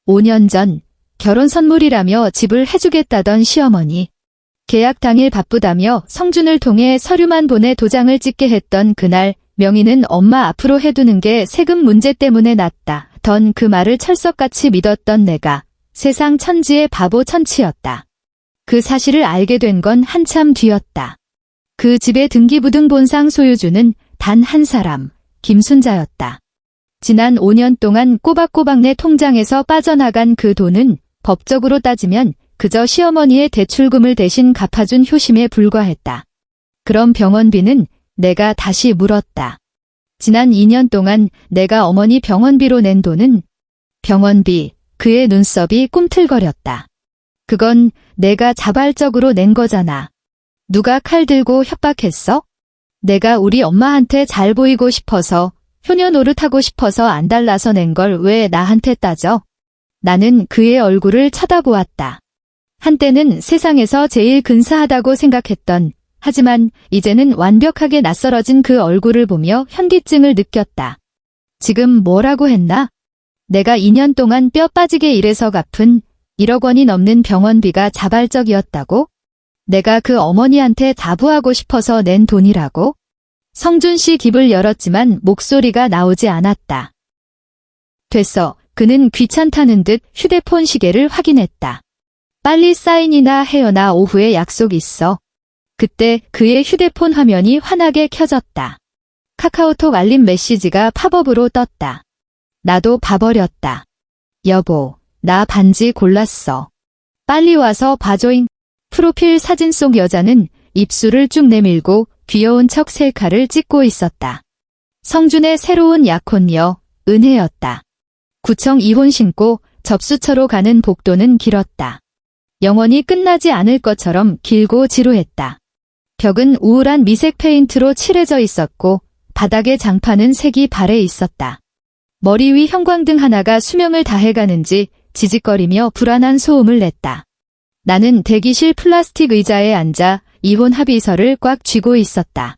[SPEAKER 2] 5년 전 결혼 선물이라며 집을 해주겠다던 시어머니. 계약 당일 바쁘다며 성준을 통해 서류만 보내 도장을 찍게 했던 그날 명의는 엄마 앞으로 해두는 게 세금 문제 때문에 났다. 던 그 말을 철석같이 믿었던 내가 세상 천지의 바보 천치였다. 그 사실을 알게 된 건 한참 뒤였다. 그 집의 등기부등본상 소유주는 단 한 사람, 김순자였다. 지난 5년 동안 꼬박꼬박 내 통장에서 빠져나간 그 돈은 법적으로 따지면 그저 시어머니의 대출금을 대신 갚아준 효심에 불과했다. 그럼 병원비는? 내가 다시 물었다. 지난 2년 동안 내가 어머니 병원비로 낸 돈은? 병원비, 그의 눈썹이 꿈틀거렸다. 그건 내가 자발적으로 낸 거잖아. 누가 칼 들고 협박했어? 내가 우리 엄마한테 잘 보이고 싶어서, 효녀 노릇하고 싶어서 안 달라서 낸 걸 왜 나한테 따져? 나는 그의 얼굴을 쳐다보았다. 한때는 세상에서 제일 근사하다고 생각했던, 하지만 이제는 완벽하게 낯설어진 그 얼굴을 보며 현기증을 느꼈다. 지금 뭐라고 했나? 내가 2년 동안 뼈 빠지게 일해서 갚은 1억 원이 넘는 병원비가 자발적이었다고? 내가 그 어머니한테 자부하고 싶어서 낸 돈이라고? 성준 씨 깁을 열었지만 목소리가 나오지 않았다. 됐어. 그는 귀찮다는 듯 휴대폰 시계를 확인했다. 빨리 사인이나 해요나 오후에 약속 있어. 그때 그의 휴대폰 화면이 환하게 켜졌다. 카카오톡 알림 메시지가 팝업으로 떴다. 나도 봐버렸다. 여보, 나 반지 골랐어. 빨리 와서 봐줘잉. 프로필 사진 속 여자는 입술을 쭉 내밀고 귀여운 척 셀카를 찍고 있었다. 성준의 새로운 약혼녀, 은혜였다. 구청 이혼 신고 접수처로 가는 복도는 길었다. 영원히 끝나지 않을 것처럼 길고 지루했다. 벽은 우울한 미색 페인트로 칠해져 있었고 바닥의 장판은 색이 발해 있었다. 머리 위 형광등 하나가 수명을 다해가는지 지직거리며 불안한 소음을 냈다. 나는 대기실 플라스틱 의자에 앉아 이혼 합의서를 꽉 쥐고 있었다.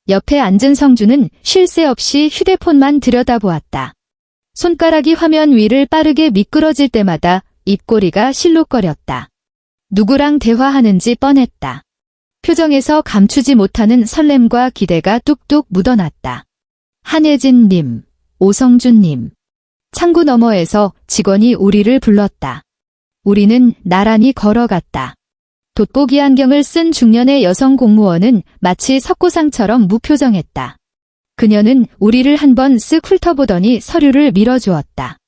[SPEAKER 2] 옆에 앉은 성준은 쉴 새 없이 휴대폰만 들여다보았다. 손가락이 화면 위를 빠르게 미끄러질 때마다 입꼬리가 실룩거렸다. 누구랑 대화하는지 뻔했다. 표정에서 감추지 못하는 설렘과 기대가 뚝뚝 묻어났다. 한혜진님, 오성준님. 창구 너머에서 직원이 우리를 불렀다. 우리는 나란히 걸어갔다. 돋보기 안경을 쓴 중년의 여성 공무원은 마치 석고상처럼 무표정했다. 그녀는 우리를 한번 쓱 훑어보더니 서류를 밀어주었다.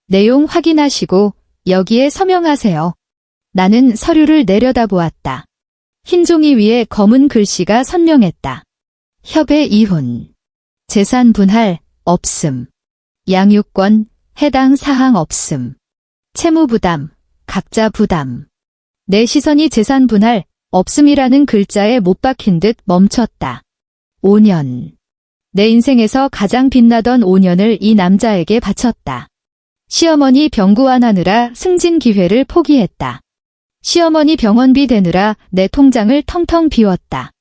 [SPEAKER 2] 내용 확인하시고 여기에 서명하세요. 나는 서류를 내려다보았다. 흰 종이 위에 검은 글씨가 선명했다. 협의 이혼. 재산 분할 없음. 양육권 해당 사항 없음. 채무 부담 각자 부담. 내 시선이 재산 분할 없음이라는 글자에 못 박힌 듯 멈췄다. 5년. 내 인생에서 가장 빛나던 5년을 이 남자에게 바쳤다. 시어머니 병구안하느라 승진 기회를 포기했다. 시어머니 병원비 대느라 내 통장을 텅텅 비웠다.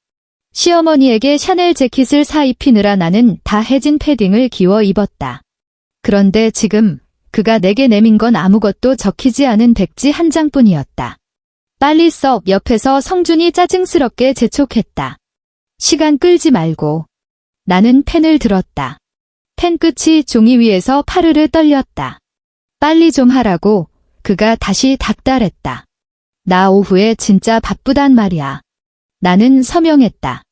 [SPEAKER 2] 시어머니에게 샤넬 재킷을 사 입히느라 나는 다 해진 패딩을 기워 입었다. 그런데 지금 그가 내게 내민 건 아무것도 적히지 않은 백지 한 장뿐이었다. 빨리 써. 옆에서 성준이 짜증스럽게 재촉했다. 시간 끌지 말고. 나는 펜을 들었다. 펜 끝이 종이 위에서 파르르 떨렸다. 빨리 좀 하라고. 그가 다시 닥달했다. 나 오후에 진짜 바쁘단 말이야. 나는 서명했다.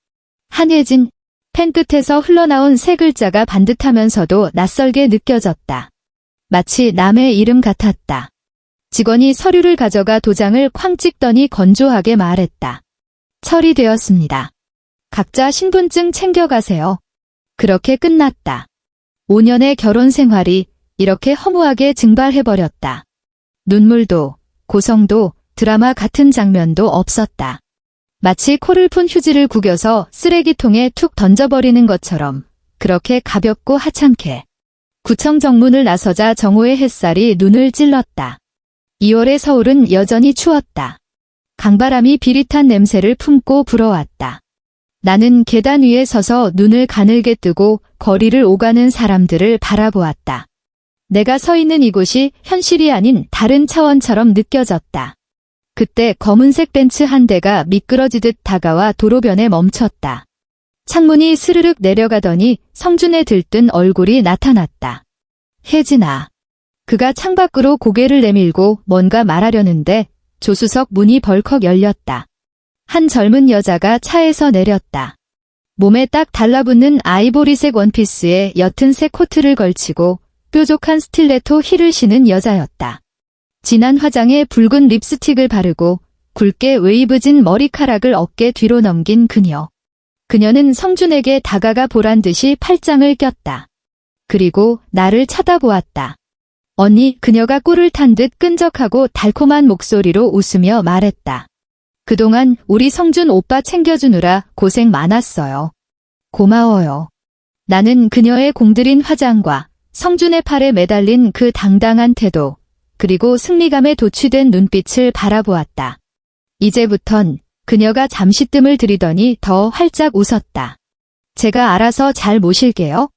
[SPEAKER 2] 한혜진. 펜 끝에서 흘러나온 세 글자가 반듯하면서도 낯설게 느껴졌다. 마치 남의 이름 같았다. 직원이 서류를 가져가 도장을 쾅 찍더니 건조하게 말했다. 처리되었습니다. 각자 신분증 챙겨가세요. 그렇게 끝났다. 5년의 결혼 생활이 이렇게 허무하게 증발해버렸다. 눈물도, 고성도, 드라마 같은 장면도 없었다. 마치 코를 푼 휴지를 구겨서 쓰레기통에 툭 던져버리는 것처럼 그렇게 가볍고 하찮게. 구청 정문을 나서자 정오의 햇살이 눈을 찔렀다. 2월의 서울은 여전히 추웠다. 강바람이 비릿한 냄새를 품고 불어왔다. 나는 계단 위에 서서 눈을 가늘게 뜨고 거리를 오가는 사람들을 바라보았다. 내가 서 있는 이곳이 현실이 아닌 다른 차원처럼 느껴졌다. 그때 검은색 벤츠 한 대가 미끄러지듯 다가와 도로변에 멈췄다. 창문이 스르륵 내려가더니 성준의 들뜬 얼굴이 나타났다. 혜진아. 그가 창밖으로 고개를 내밀고 뭔가 말하려는데 조수석 문이 벌컥 열렸다. 한 젊은 여자가 차에서 내렸다. 몸에 딱 달라붙는 아이보리색 원피스에 옅은 색 코트를 걸치고 뾰족한 스틸레토 힐을 신은 여자였다. 진한 화장에 붉은 립스틱을 바르고 굵게 웨이브진 머리카락을 어깨 뒤로 넘긴 그녀. 그녀는 성준에게 다가가 보란 듯이 팔짱을 꼈다. 그리고 나를 쳐다보았다. 언니, 그녀가 꿀을 탄 듯 끈적하고 달콤한 목소리로 웃으며 말했다. 그동안 우리 성준 오빠 챙겨주느라 고생 많았어요. 고마워요. 나는 그녀의 공들인 화장과 성준의 팔에 매달린 그 당당한 태도, 그리고 승리감에 도취된 눈빛을 바라보았다. 이제부턴 그녀가 잠시 뜸을 들이더니 더 활짝 웃었다. 제가 알아서 잘 모실게요.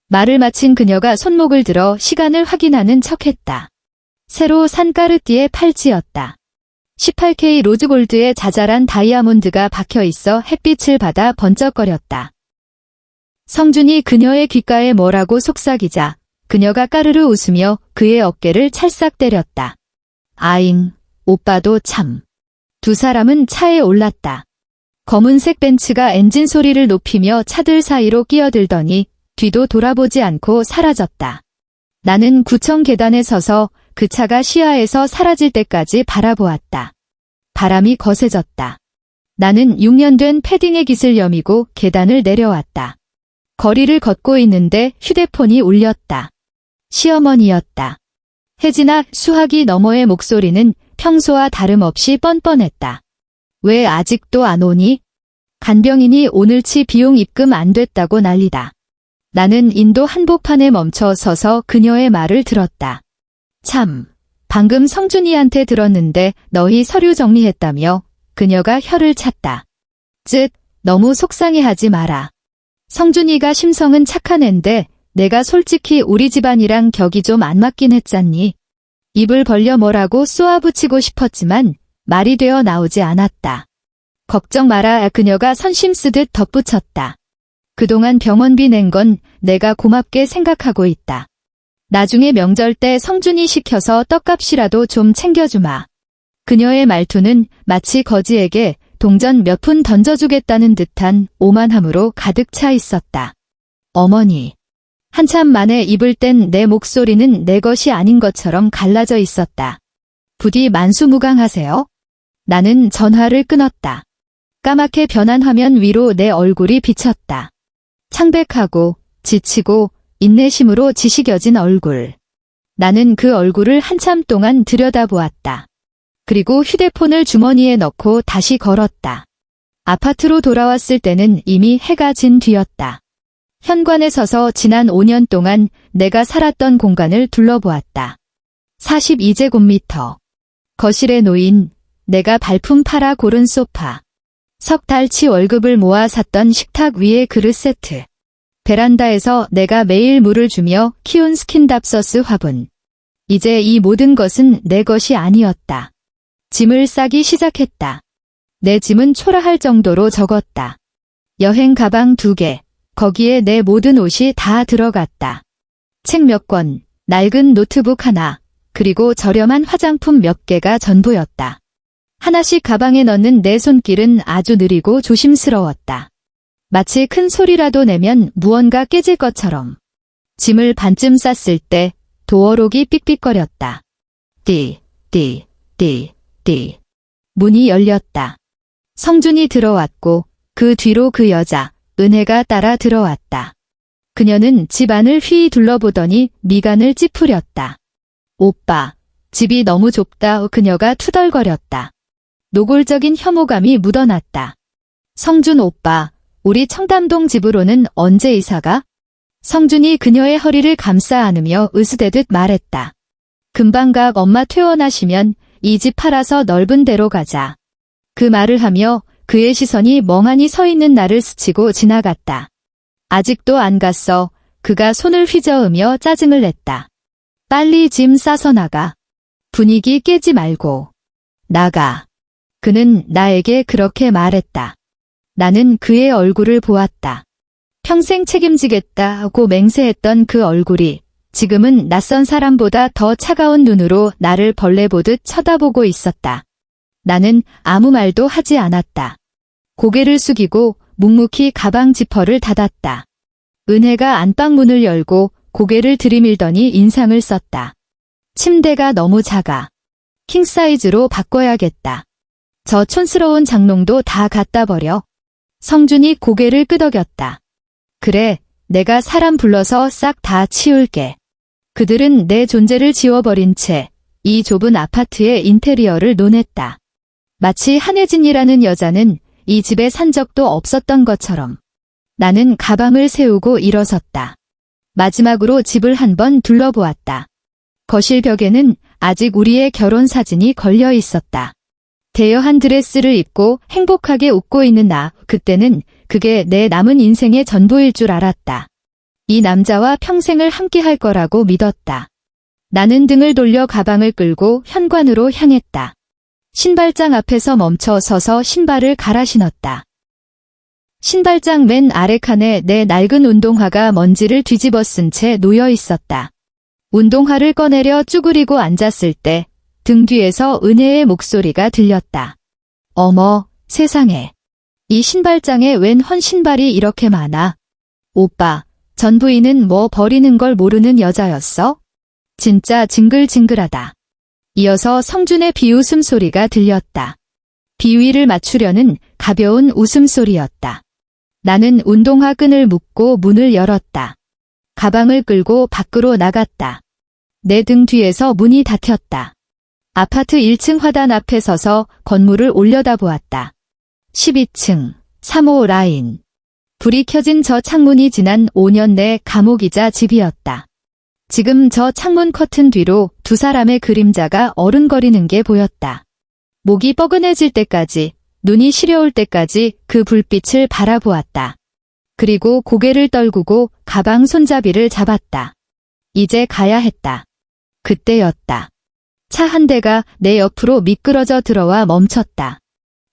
[SPEAKER 2] 말을 마친 그녀가 손목을 들어 시간을 확인하는 척했다. 새로 산 까르띠에 팔찌였다. 18K 로즈골드에 자잘한 다이아몬드가 박혀 있어 햇빛을 받아 번쩍거렸다. 성준이 그녀의 귓가에 뭐라고 속삭이자 그녀가 까르르 웃으며 그의 어깨를 찰싹 때렸다. 아잉, 오빠도 참. 두 사람은 차에 올랐다. 검은색 벤츠가 엔진 소리를 높이며 차들 사이로 끼어들더니 뒤도 돌아보지 않고 사라졌다. 나는 구청 계단에 서서 그 차가 시야에서 사라질 때까지 바라보았다. 바람이 거세졌다. 나는 6년 된 패딩의 깃을 여미고 계단을 내려왔다. 거리를 걷고 있는데 휴대폰이 울렸다. 시어머니였다. 혜진아, 수화기 너머의 목소리는 평소와 다름없이 뻔뻔했다. 왜 아직도 안 오니? 간병인이 오늘치 비용 입금 안 됐다고 난리다. 나는 인도 한복판에 멈춰 서서 그녀의 말을 들었다. 참, 방금 성준이한테 들었는데 너희 서류 정리했다며. 그녀가 혀를 찼다. 쯧, 너무 속상해하지 마라. 성준이가 심성은 착한 앤데 내가 솔직히 우리 집안이랑 격이 좀 안 맞긴 했잖니. 입을 벌려 뭐라고 쏘아붙이고 싶었지만 말이 되어 나오지 않았다. 걱정 마라. 그녀가 선심 쓰듯 덧붙였다. 그동안 병원비 낸 건 내가 고맙게 생각하고 있다. 나중에 명절 때 성준이 시켜서 떡값이라도 좀 챙겨주마. 그녀의 말투는 마치 거지에게 동전 몇 푼 던져주겠다는 듯한 오만함으로 가득 차 있었다. 어머니. 한참 만에 입을 뗀 내 목소리는 내 것이 아닌 것처럼 갈라져 있었다. 부디 만수무강하세요. 나는 전화를 끊었다. 까맣게 변한 화면 위로 내 얼굴이 비쳤다. 창백하고 지치고 인내심으로 지식여진 얼굴. 나는 그 얼굴을 한참 동안 들여다보았다. 그리고 휴대폰을 주머니에 넣고 다시 걸었다. 아파트로 돌아왔을 때는 이미 해가 진 뒤였다. 현관에 서서 지난 5년 동안 내가 살았던 공간을 둘러보았다. 42제곱미터. 거실에 놓인 내가 발품 팔아 고른 소파. 석 달치 월급을 모아 샀던 식탁 위의 그릇 세트. 베란다에서 내가 매일 물을 주며 키운 스킨답서스 화분. 이제 이 모든 것은 내 것이 아니었다. 짐을 싸기 시작했다. 내 짐은 초라할 정도로 적었다. 여행 가방 2개, 거기에 내 모든 옷이 다 들어갔다. 책 몇 권, 낡은 노트북 하나, 그리고 저렴한 화장품 몇 개가 전부였다. 하나씩 가방에 넣는 내 손길은 아주 느리고 조심스러웠다. 마치 큰 소리라도 내면 무언가 깨질 것처럼. 짐을 반쯤 쌌을 때 도어록이 삑삑거렸다. 띠. 문이 열렸다. 성준이 들어왔고 그 뒤로 그 여자, 은혜가 따라 들어왔다. 그녀는 집 안을 휘 둘러보더니 미간을 찌푸렸다. 오빠, 집이 너무 좁다. 그녀가 투덜거렸다. 노골적인 혐오감이 묻어났다. 성준 오빠, 우리 청담동 집으로는 언제 이사가? 성준이 그녀의 허리를 감싸 안으며 으스대듯 말했다. 금방 가. 엄마 퇴원하시면 이 집 팔아서 넓은 데로 가자. 그 말을 하며 그의 시선이 멍하니 서 있는 나를 스치고 지나갔다. 아직도 안 갔어. 그가 손을 휘저으며 짜증을 냈다. 빨리 짐 싸서 나가. 분위기 깨지 말고. 나가. 그는 나에게 그렇게 말했다. 나는 그의 얼굴을 보았다. 평생 책임지겠다고 맹세했던 그 얼굴이 지금은 낯선 사람보다 더 차가운 눈으로 나를 벌레 보듯 쳐다보고 있었다. 나는 아무 말도 하지 않았다. 고개를 숙이고 묵묵히 가방 지퍼를 닫았다. 은혜가 안방문을 열고 고개를 들이밀더니 인상을 썼다. 침대가 너무 작아. 킹사이즈로 바꿔야겠다. 저 촌스러운 장롱도 다 갖다 버려. 성준이 고개를 끄덕였다. 그래, 내가 사람 불러서 싹 다 치울게. 그들은 내 존재를 지워버린 채 이 좁은 아파트의 인테리어를 논했다. 마치 한혜진이라는 여자는 이 집에 산 적도 없었던 것처럼. 나는 가방을 세우고 일어섰다. 마지막으로 집을 한번 둘러보았다. 거실 벽에는 아직 우리의 결혼 사진이 걸려 있었다. 대여한 드레스를 입고 행복하게 웃고 있는 나, 그때는 그게 내 남은 인생의 전부일 줄 알았다. 이 남자와 평생을 함께 할 거라고 믿었다. 나는 등을 돌려 가방을 끌고 현관으로 향했다. 신발장 앞에서 멈춰 서서 신발을 갈아 신었다. 신발장 맨 아래 칸에 내 낡은 운동화가 먼지를 뒤집어 쓴 채 놓여 있었다. 운동화를 꺼내려 쭈그리고 앉았을 때 등 뒤에서 은혜의 목소리가 들렸다. 어머, 세상에. 이 신발장에 웬 헌신발이 이렇게 많아? 오빠, 전 부인은 뭐 버리는 걸 모르는 여자였어? 진짜 징글징글하다. 이어서 성준의 비웃음 소리가 들렸다. 비위를 맞추려는 가벼운 웃음소리였다. 나는 운동화 끈을 묶고 문을 열었다. 가방을 끌고 밖으로 나갔다. 내 등 뒤에서 문이 닫혔다. 아파트 1층 화단 앞에 서서 건물을 올려다보았다. 12층, 3호 라인. 불이 켜진 저 창문이 지난 5년 내 감옥이자 집이었다. 지금 저 창문 커튼 뒤로 두 사람의 그림자가 어른거리는 게 보였다. 목이 뻐근해질 때까지, 눈이 시려울 때까지 그 불빛을 바라보았다. 그리고 고개를 떨구고 가방 손잡이를 잡았다. 이제 가야 했다. 그때였다. 차 한 대가 내 옆으로 미끄러져 들어와 멈췄다.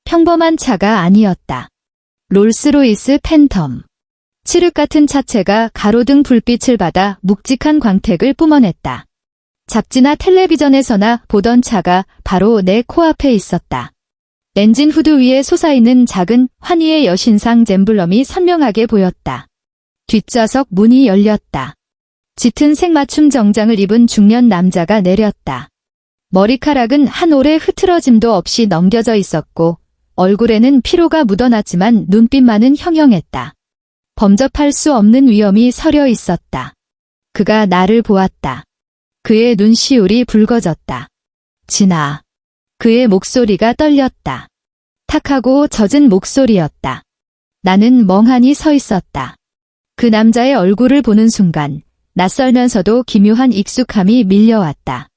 [SPEAKER 2] 평범한 차가 아니었다. 롤스로이스 팬텀. 칠흑 같은 차체가 가로등 불빛을 받아 묵직한 광택을 뿜어냈다. 잡지나 텔레비전에서나 보던 차가 바로 내 코앞에 있었다. 엔진 후드 위에 솟아있는 작은 환희의 여신상 잼블럼이 선명하게 보였다. 뒷좌석 문이 열렸다. 짙은 색 맞춤 정장을 입은 중년 남자가 내렸다. 머리카락은 한 올의 흐트러짐도 없이 넘겨져 있었고 얼굴에는 피로가 묻어났지만 눈빛만은 형형했다. 범접할 수 없는 위험이 서려 있었다. 그가 나를 보았다. 그의 눈시울이 붉어졌다. 진아. 그의 목소리가 떨렸다. 탁하고 젖은 목소리였다. 나는 멍하니 서 있었다. 그 남자의 얼굴을 보는 순간 낯설면서도 기묘한 익숙함이 밀려왔다.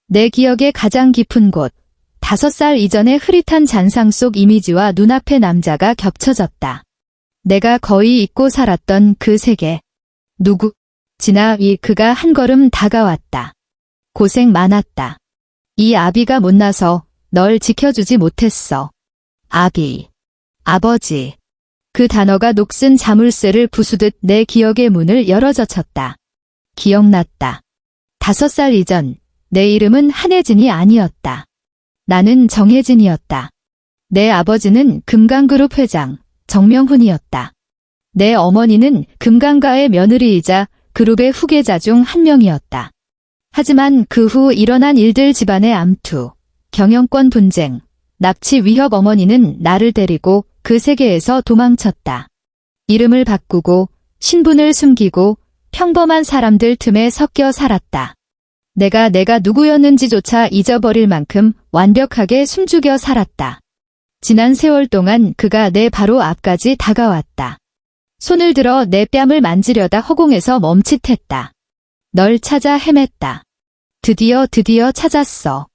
[SPEAKER 2] 내 기억의 가장 깊은 곳, 5살 이전의 흐릿한 잔상 속 이미지와 눈앞의 남자가 겹쳐졌다. 내가 거의 잊고 살았던 그 세계. 누구? 진아. 그가 한 걸음 다가왔다. 고생 많았다. 이 아비가 못나서 널 지켜주지 못했어. 아비. 아버지. 그 단어가 녹슨 자물쇠를 부수듯 내 기억의 문을 열어젖혔다. 기억났다. 5살 이전, 내 이름은 한혜진이 아니었다. 나는 정혜진이었다. 내 아버지는 금강그룹 회장, 정명훈이었다. 내 어머니는 금강가의 며느리이자 그룹의 후계자 중 한 명이었다. 하지만 그 후 일어난 일들, 집안의 암투, 경영권 분쟁, 납치 위협, 어머니는 나를 데리고 그 세계에서 도망쳤다. 이름을 바꾸고 신분을 숨기고 평범한 사람들 틈에 섞여 살았다. 내가 누구였는지조차 잊어버릴 만큼 완벽하게 숨죽여 살았다. 지난 세월 동안 그가 내 바로 앞까지 다가왔다. 손을 들어 내 뺨을 만지려다 허공에서 멈칫했다. 널 찾아 헤맸다. 드디어 찾았어.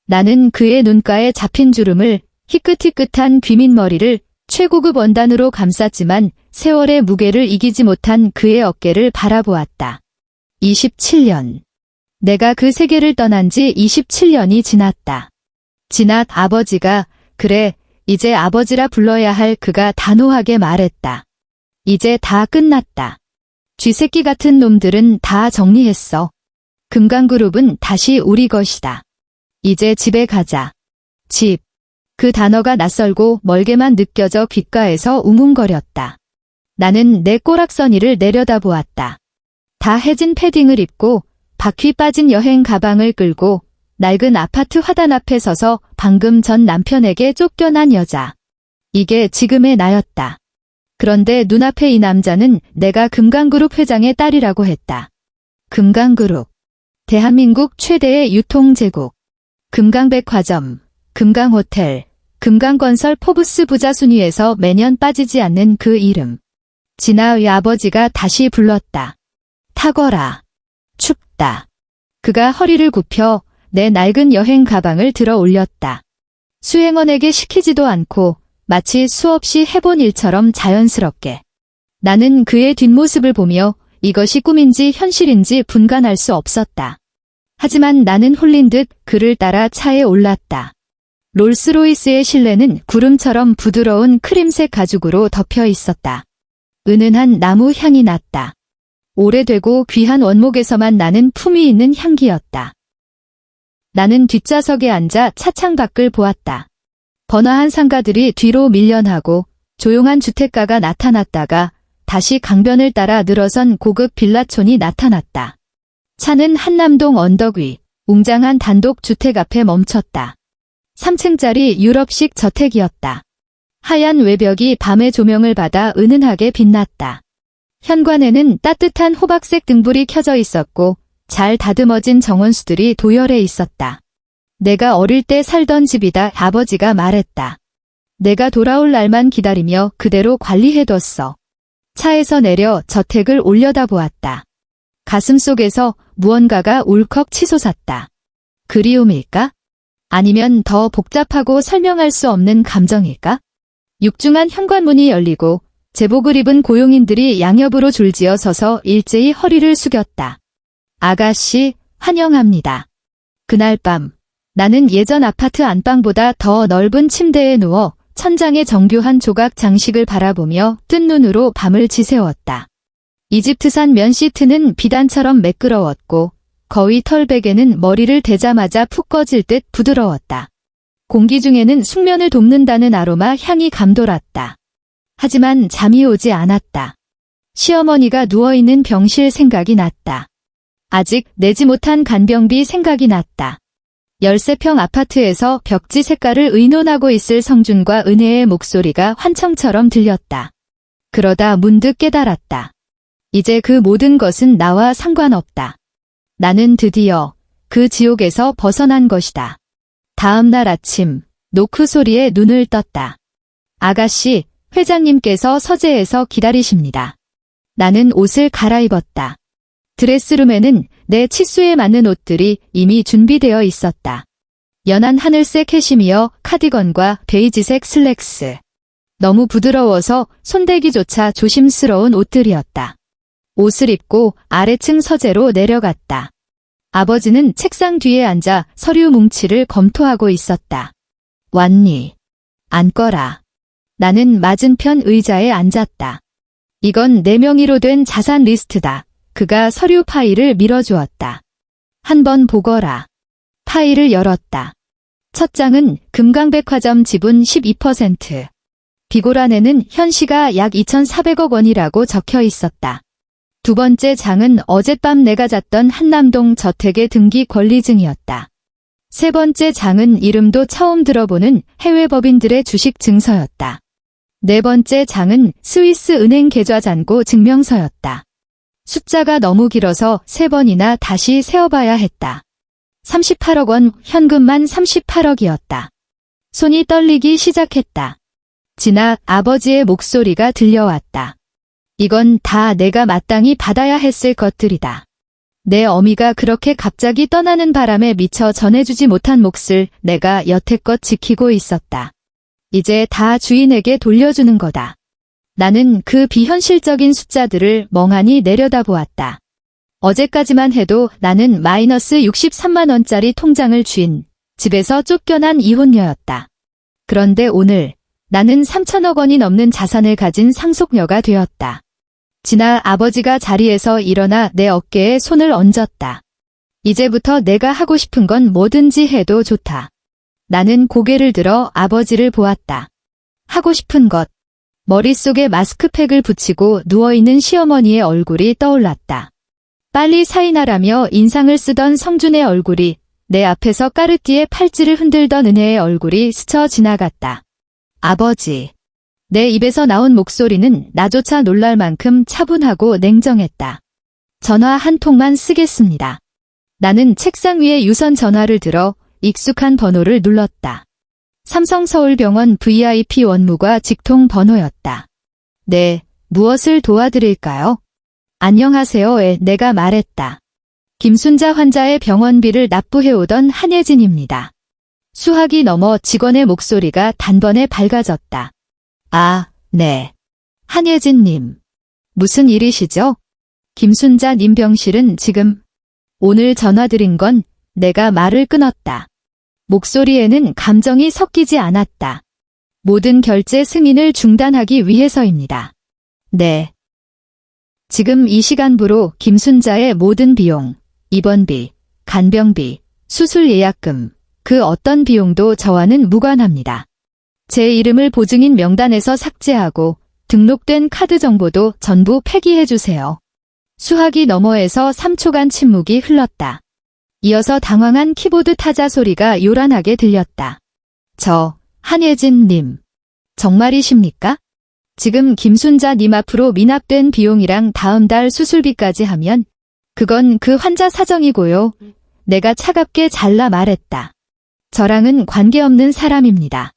[SPEAKER 2] 나는 그의 눈가에 잡힌 주름을, 희끗희끗한 귀밑머리를 최고급 원단으로 감쌌지만 세월의 무게를 이기지 못한 그의 어깨를 바라보았다. 27년. 내가 그 세계를 떠난 지 27년이 지났다. 진아. 아버지가, 그래, 이제 아버지라 불러야 할 그가 단호하게 말했다. 이제 다 끝났다. 쥐새끼 같은 놈들은 다 정리했어. 금강그룹은 다시 우리 것이다. 이제 집에 가자. 집. 그 단어가 낯설고 멀게만 느껴져 귓가에서 웅웅거렸다. 나는 내 꼬락서니를 내려다보았다. 다 해진 패딩을 입고 바퀴 빠진 여행 가방을 끌고 낡은 아파트 화단 앞에 서서 방금 전 남편에게 쫓겨난 여자. 이게 지금의 나였다. 그런데 눈앞에 이 남자는 내가 금강그룹 회장의 딸이라고 했다. 금강그룹. 대한민국 최대의 유통제국. 금강백화점, 금강호텔, 금강건설 포브스 부자 순위에서 매년 빠지지 않는 그 이름. 진아의 아버지가 다시 불렀다. 타거라. 춥다. 그가 허리를 굽혀 내 낡은 여행 가방을 들어 올렸다. 수행원에게 시키지도 않고 마치 수없이 해본 일처럼 자연스럽게. 나는 그의 뒷모습을 보며 이것이 꿈인지 현실인지 분간할 수 없었다. 하지만 나는 홀린 듯 그를 따라 차에 올랐다. 롤스로이스의 실내는 구름처럼 부드러운 크림색 가죽으로 덮여 있었다. 은은한 나무 향이 났다. 오래되고 귀한 원목에서만 나는 품위 있는 향기였다. 나는 뒷좌석에 앉아 차창 밖을 보았다. 번화한 상가들이 뒤로 밀려나고 조용한 주택가가 나타났다가 다시 강변을 따라 늘어선 고급 빌라촌이 나타났다. 차는 한남동 언덕 위 웅장한 단독 주택 앞에 멈췄다. 3층짜리 유럽식 저택이었다. 하얀 외벽이 밤의 조명을 받아 은은하게 빛났다. 현관에는 따뜻한 호박색 등불이 켜져 있었고 잘 다듬어진 정원수들이 도열해 있었다. 내가 어릴 때 살던 집이다, 아버지가 말했다. 내가 돌아올 날만 기다리며 그대로 관리해뒀어. 차에서 내려 저택을 올려다보았다. 가슴속에서 무언가가 울컥 치솟았다. 그리움일까? 아니면 더 복잡하고 설명할 수 없는 감정일까? 육중한 현관문이 열리고 제복을 입은 고용인들이 양옆으로 줄지어 서서 일제히 허리를 숙였다. 아가씨, 환영합니다. 그날 밤, 나는 예전 아파트 안방보다 더 넓은 침대에 누워 천장의 정교한 조각 장식을 바라보며 뜬 눈으로 밤을 지새웠다. 이집트산 면 시트는 비단처럼 매끄러웠고 거위 털베개는 머리를 대자마자 푹 꺼질 듯 부드러웠다. 공기 중에는 숙면을 돕는다는 아로마 향이 감돌았다. 하지만 잠이 오지 않았다. 시어머니가 누워있는 병실 생각이 났다. 아직 내지 못한 간병비 생각이 났다. 13평 아파트에서 벽지 색깔을 의논하고 있을 성준과 은혜의 목소리가 환청처럼 들렸다. 그러다 문득 깨달았다. 이제 그 모든 것은 나와 상관없다. 나는 드디어 그 지옥에서 벗어난 것이다. 다음 날 아침, 노크 소리에 눈을 떴다. 아가씨, 회장님께서 서재에서 기다리십니다. 나는 옷을 갈아입었다. 드레스룸에는 내 치수에 맞는 옷들이 이미 준비되어 있었다. 연한 하늘색 캐시미어 카디건과 베이지색 슬랙스. 너무 부드러워서 손대기조차 조심스러운 옷들이었다. 옷을 입고 아래층 서재로 내려갔다. 아버지는 책상 뒤에 앉아 서류 뭉치를 검토하고 있었다. 왔니? 앉거라. 나는 맞은편 의자에 앉았다. 이건 내 명의로 된 자산 리스트다. 그가 서류 파일을 밀어주었다. 한번 보거라. 파일을 열었다. 첫 장은 금강백화점 지분 12%. 비고란에는 현시가 약 2,400억 원이라고 적혀 있었다. 두 번째 장은 어젯밤 내가 잤던 한남동 저택의 등기 권리증이었다. 세 번째 장은 이름도 처음 들어보는 해외 법인들의 주식 증서였다. 네 번째 장은 스위스 은행 계좌 잔고 증명서였다. 숫자가 너무 길어서 3번이나 다시 세어봐야 했다. 38억 원, 현금만 38억이었다. 손이 떨리기 시작했다. 지나 아버지의 목소리가 들려왔다. 이건 다 내가 마땅히 받아야 했을 것들이다. 내 어미가 그렇게 갑자기 떠나는 바람에 미처 전해주지 못한 몫을 내가 여태껏 지키고 있었다. 이제 다 주인에게 돌려주는 거다. 나는 그 비현실적인 숫자들을 멍하니 내려다보았다. 어제까지만 해도 나는 마이너스 63만 원짜리 통장을 쥔 집에서 쫓겨난 이혼녀였다. 그런데 오늘 나는 3천억 원이 넘는 자산을 가진 상속녀가 되었다. 지나 아버지가 자리에서 일어나 내 어깨에 손을 얹었다. 이제부터 내가 하고 싶은 건 뭐든지 해도 좋다. 나는 고개를 들어 아버지를 보았다. 하고 싶은 것. 머릿속에 마스크팩을 붙이고 누워있는 시어머니의 얼굴이 떠올랐다. 빨리 사인하라며 인상을 쓰던 성준의 얼굴이, 내 앞에서 까르띠에 팔찌를 흔들던 은혜의 얼굴이 스쳐 지나갔다. 아버지. 내 입에서 나온 목소리는 나조차 놀랄 만큼 차분하고 냉정했다. 전화 한 통만 쓰겠습니다. 나는 책상 위에 유선 전화를 들어 익숙한 번호를 눌렀다. 삼성서울병원 VIP 원무과 직통 번호였다. 네, 무엇을 도와드릴까요? 안녕하세요. 내가 말했다. 김순자 환자의 병원비를 납부해오던 한예진입니다. 수학이 넘어 직원의 목소리가 단번에 밝아졌다. 아, 네. 한예진님. 무슨 일이시죠? 김순자님 병실은 지금. 오늘 전화드린 건 내가 말을 끊었다. 목소리에는 감정이 섞이지 않았다. 모든 결제 승인을 중단하기 위해서입니다. 네. 지금 이 시간부로 김순자의 모든 비용, 입원비, 간병비, 수술 예약금, 그 어떤 비용도 저와는 무관합니다. 제 이름을 보증인 명단에서 삭제하고 등록된 카드 정보도 전부 폐기해주세요. 수화기 너머에서 3초간 침묵이 흘렀다. 이어서 당황한 키보드 타자 소리가 요란하게 들렸다. 한예진님. 정말이십니까? 지금 김순자님 앞으로 미납된 비용이랑 다음 달 수술비까지 하면 그건 그 환자 사정이고요. 내가 차갑게 잘라 말했다. 저랑은 관계없는 사람입니다.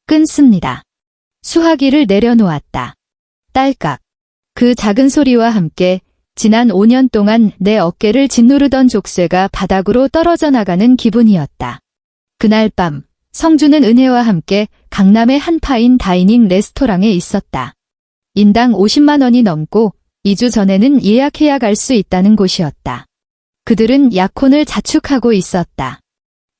[SPEAKER 2] 끊습니다. 수화기를 내려놓았다. 딸깍. 그 작은 소리와 함께 지난 5년 동안 내 어깨를 짓누르던 족쇄가 바닥으로 떨어져 나가는 기분이었다. 그날 밤 성주는 은혜와 함께 강남의 한 파인 다이닝 레스토랑에 있었다. 인당 50만 원이 넘고 2주 전에는 예약해야 갈 수 있다는 곳이었다. 그들은 약혼을 자축하고 있었다.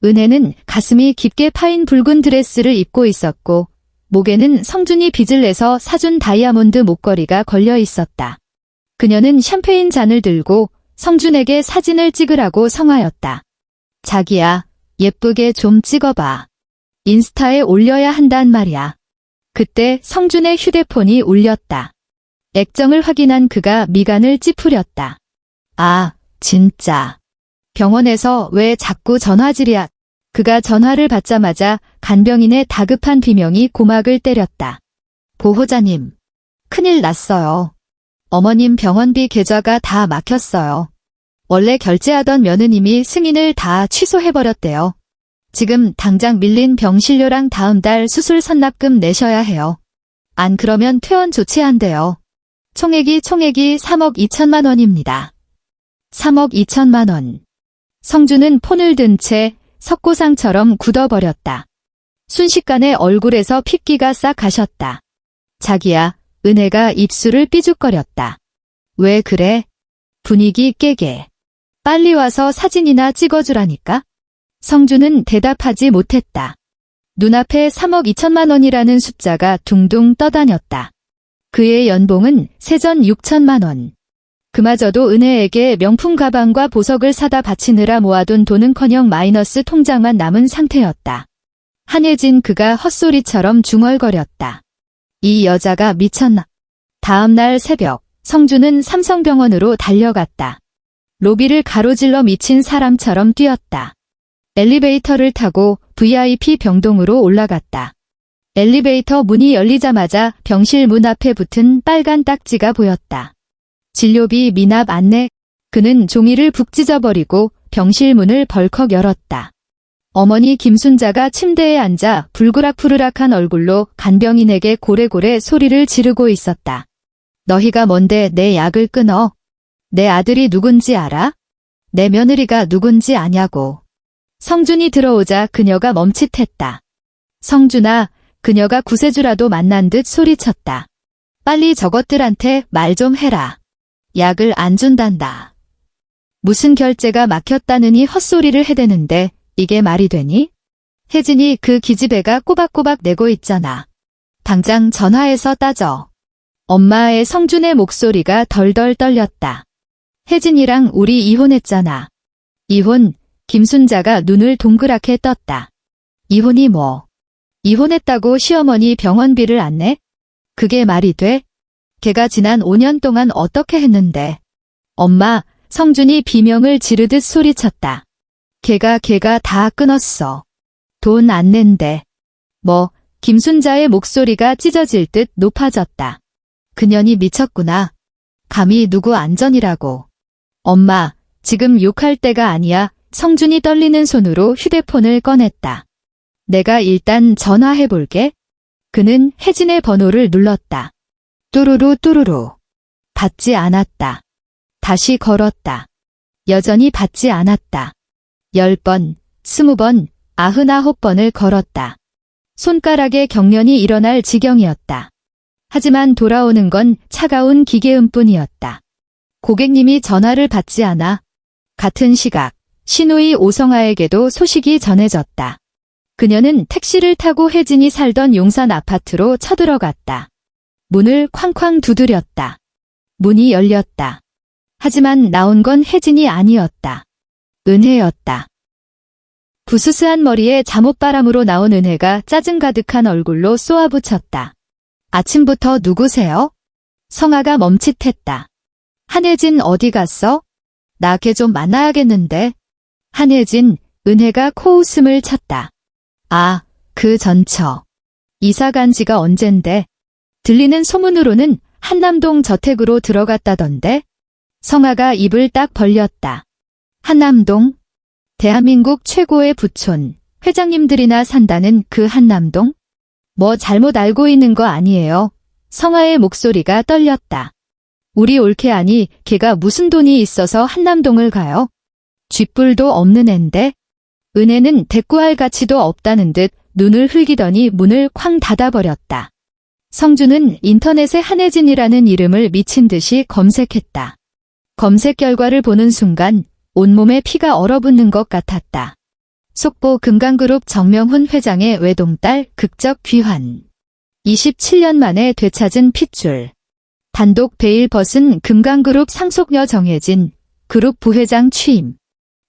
[SPEAKER 2] 은혜는 가슴이 깊게 파인 붉은 드레스를 입고 있었고 목에는 성준이 빚을 내서 사준 다이아몬드 목걸이가 걸려 있었다. 그녀는 샴페인 잔을 들고 성준에게 사진을 찍으라고 성하였다. 자기야, 예쁘게 좀 찍어봐. 인스타에 올려야 한단 말이야. 그때 성준의 휴대폰이 울렸다. 액정을 확인한 그가 미간을 찌푸렸다. 아, 진짜. 병원에서 왜 자꾸 전화질이야? 그가 전화를 받자마자 간병인의 다급한 비명이 고막을 때렸다. 보호자님, 큰일 났어요. 어머님 병원비 계좌가 다 막혔어요. 원래 결제하던 며느님이 승인을 다 취소해버렸대요. 지금 당장 밀린 병실료랑 다음 달 수술 선납금 내셔야 해요. 안 그러면 퇴원 조치한대요. 총액이 3억 2천만 원입니다. 3억 2천만 원. 성주는 폰을 든 채 석고상처럼 굳어버렸다. 순식간에 얼굴에서 핏기가 싹 가셨다. 자기야, 은혜가 입술을 삐죽거렸다. 왜 그래? 분위기 깨게. 빨리 와서 사진이나 찍어주라니까? 성주는 대답하지 못했다. 눈앞에 3억 2천만 원이라는 숫자가 둥둥 떠다녔다. 그의 연봉은 세전 6천만 원. 그마저도 은혜에게 명품 가방과 보석을 사다 바치느라 모아둔 돈은커녕 마이너스 통장만 남은 상태였다. 한예진 그가 헛소리처럼 중얼거렸다. 이 여자가 미쳤나? 다음 날 새벽, 성주는 삼성병원으로 달려갔다. 로비를 가로질러 미친 사람처럼 뛰었다. 엘리베이터를 타고 VIP 병동으로 올라갔다. 엘리베이터 문이 열리자마자 병실 문 앞에 붙은 빨간 딱지가 보였다. 진료비 미납 안내. 그는 종이를 북 찢어버리고 병실 문을 벌컥 열었다. 어머니 김순자가 침대에 앉아 불그락푸르락한 얼굴로 간병인에게 고래고래 소리를 지르고 있었다. 너희가 뭔데 내 약을 끊어? 내 아들이 누군지 알아? 내 며느리가 누군지 아냐고. 성준이 들어오자 그녀가 멈칫했다. 성준아, 그녀가 구세주라도 만난 듯 소리쳤다. 빨리 저것들한테 말 좀 해라. 약을 안 준단다. 무슨 결제가 막혔다느니 헛소리를 해대는데 이게 말이 되니? 혜진이 그 기집애가 꼬박꼬박 내고 있잖아. 당장 전화해서 따져. 엄마의 성준의 목소리가 덜덜 떨렸다. 혜진이랑 우리 이혼했잖아. 이혼? 김순자가 눈을 동그랗게 떴다. 이혼이 뭐? 이혼했다고 시어머니 병원비를 안 내? 그게 말이 돼? 걔가 지난 5년 동안 어떻게 했는데? 엄마, 성준이 비명을 지르듯 소리쳤다. 걔가 다 끊었어. 돈 안 낸대. 뭐, 김순자의 목소리가 찢어질 듯 높아졌다. 그년이 미쳤구나. 감히 누구 안전이라고. 엄마, 지금 욕할 때가 아니야. 성준이 떨리는 손으로 휴대폰을 꺼냈다. 내가 일단 전화해볼게. 그는 혜진의 번호를 눌렀다. 뚜루루 뚜루루. 받지 않았다. 다시 걸었다. 여전히 받지 않았다. 10번, 20번, 99번을 걸었다. 손가락에 경련이 일어날 지경이었다. 하지만 돌아오는 건 차가운 기계음뿐이었다. 고객님이 전화를 받지 않아. 같은 시각, 시누이 오성아에게도 소식이 전해졌다. 그녀는 택시를 타고 혜진이 살던 용산 아파트로 쳐들어갔다. 문을 쾅쾅 두드렸다. 문이 열렸다. 하지만 나온 건 혜진이 아니었다. 은혜였다. 부스스한 머리에 잠옷바람으로 나온 은혜가 짜증 가득한 얼굴로 쏘아붙였다. 아침부터 누구세요? 성아가 멈칫했다. 한혜진 어디 갔어? 나 걔 좀 만나야겠는데. 한혜진, 은혜가 코웃음을 쳤다. 아, 그 전처. 이사 간 지가 언젠데. 들리는 소문으로는 한남동 저택으로 들어갔다던데. 성아가 입을 딱 벌렸다. 한남동? 대한민국 최고의 부촌, 회장님들이나 산다는 그 한남동? 뭐 잘못 알고 있는 거 아니에요? 성아의 목소리가 떨렸다. 우리 올케아니 걔가 무슨 돈이 있어서 한남동을 가요? 쥐뿔도 없는 앤데? 은혜는 대꾸할 가치도 없다는 듯 눈을 흘기더니 문을 쾅 닫아버렸다. 성주는 인터넷에 한혜진이라는 이름을 미친 듯이 검색했다. 검색 결과를 보는 순간 온몸에 피가 얼어붙는 것 같았다. 속보 금강그룹 정명훈 회장의 외동딸 극적 귀환. 27년 만에 되찾은 핏줄. 단독 베일 벗은 금강그룹 상속녀 정혜진, 그룹 부회장 취임.